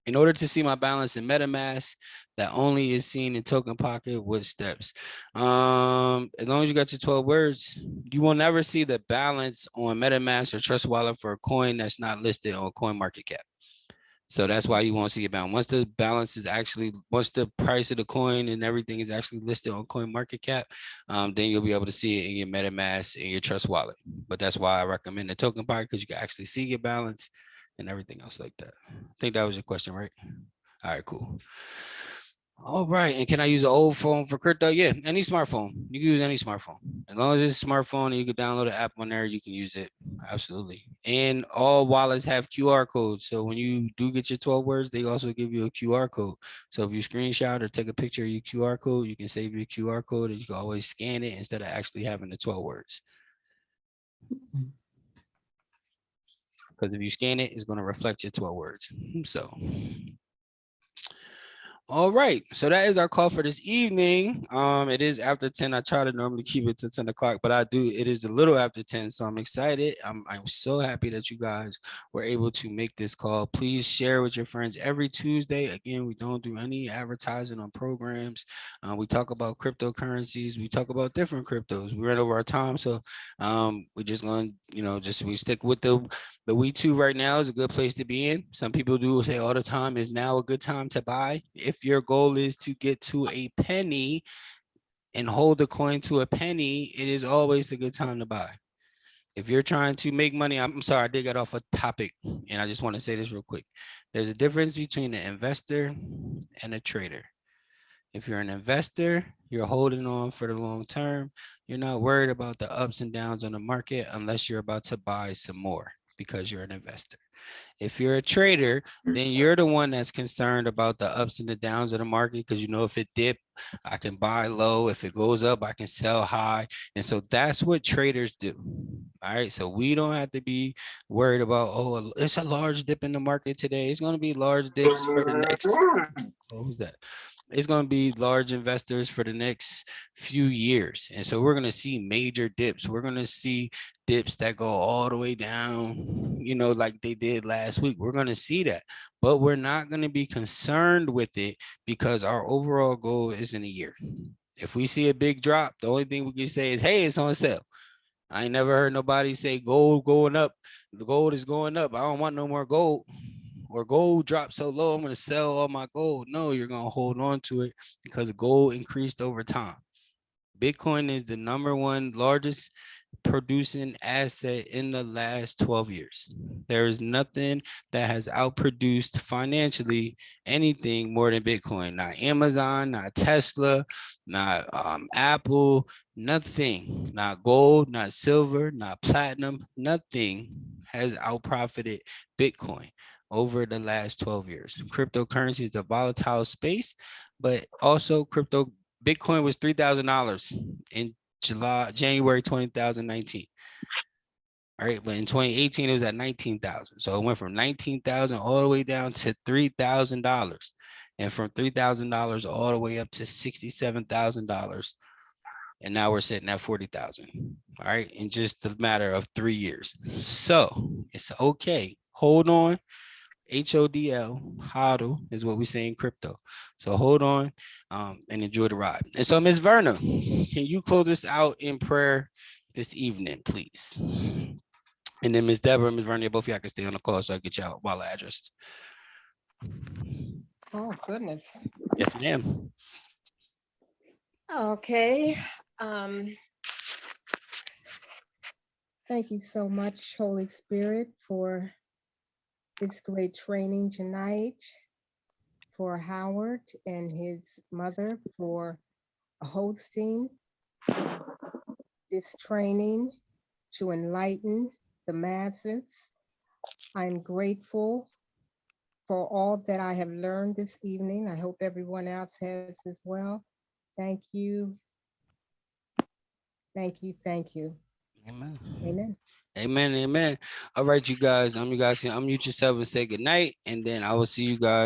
In order to see my balance in MetaMask, that only is seen in Token Pocket with steps. As long as you got your 12 words, you will never see the balance on MetaMask or Trust Wallet for a coin that's not listed on CoinMarketCap. So that's why you won't see a balance. Once the balance is actually, once the price of the coin and everything is actually listed on CoinMarketCap, then you'll be able to see it in your MetaMask and your Trust Wallet. But that's why I recommend the Token Pocket, because you can actually see your balance and everything else like that. I think that was your question, right? All right, cool. All right, and can I use an old phone for crypto? Yeah, any smartphone. You can use any smartphone. As long as it's a smartphone and you can download an app on there, you can use it. Absolutely. And all wallets have QR codes. So when you do get your 12 words, they also give you a QR code. So if you screenshot or take a picture of your QR code, you can save your QR code and you can always scan it instead of actually having the 12 words. Because if you scan it, it's going to reflect your 12 words. So all right, so that is our call for this evening. It is after 10. I try to normally keep it to 10 o'clock, but it is a little after 10, so I'm excited. I'm so happy that you guys were able to make this call. Please share with your friends every Tuesday. Again, we don't do any advertising on programs. We talk about cryptocurrencies. We talk about different cryptos. We ran over our time, so we're just going to, we stick with the We2 right now is a good place to be in. Some people do say all the time, is now a good time to buy? If your goal is to get to a penny and hold the coin to a penny, it is always a good time to buy. If you're trying to make money, I'm sorry, I did get off a topic, and I just want to say this real quick. There's a difference between an investor and a trader. If you're an investor, you're holding on for the long term. You're not worried about the ups and downs on the market unless you're about to buy some more because you're an investor. If you're a trader, then you're the one that's concerned about the ups and the downs of the market, because if it dip, I can buy low. If it goes up, I can sell high. And so that's what traders do. All right. So we don't have to be worried about, oh, it's a large dip in the market today. It's going to be large dips for the next. What was that? It's going to be large investors for the next few years. And so we're going to see major dips. We're going to see dips that go all the way down, like they did last week. We're going to see that, but we're not going to be concerned with it because our overall goal is in a year. If we see a big drop, the only thing we can say is, hey, it's on sale. I ain't never heard nobody say gold going up. The gold is going up. I don't want no more gold. Or gold dropped so low, I'm going to sell all my gold. No, you're going to hold on to it because gold increased over time. Bitcoin is the #1 largest producing asset in the last 12 years. There is nothing that has outproduced financially anything more than Bitcoin. Not Amazon, not Tesla, not Apple, nothing. Not gold, not silver, not platinum. Nothing has outprofited Bitcoin over the last 12 years. Cryptocurrency is a volatile space, but also Bitcoin was $3,000 in January 2019. All right, but in 2018 it was at 19,000. So it went from 19,000 all the way down to $3,000, and from $3,000 all the way up to $67,000. And now we're sitting at 40,000. All right, in just a matter of 3 years. So it's okay. Hold on. HODL, hodl is what we say in crypto. So hold on and enjoy the ride. And so, Ms. Verna, can you close this out in prayer this evening, please? And then Ms. Deborah and Ms. Verna, both of y'all can stay on the call so I get y'all wallet addresses. Oh, goodness. Yes, ma'am. Okay. Thank you so much, Holy Spirit, for this great training tonight, for Howard and his mother for hosting this training to enlighten the masses. I'm grateful for all that I have learned this evening. I hope everyone else has as well. Thank you. Thank you. Thank you. Amen. Amen. Amen. Amen. All right, you guys. You guys can unmute yourself and say good night, and then I will see you guys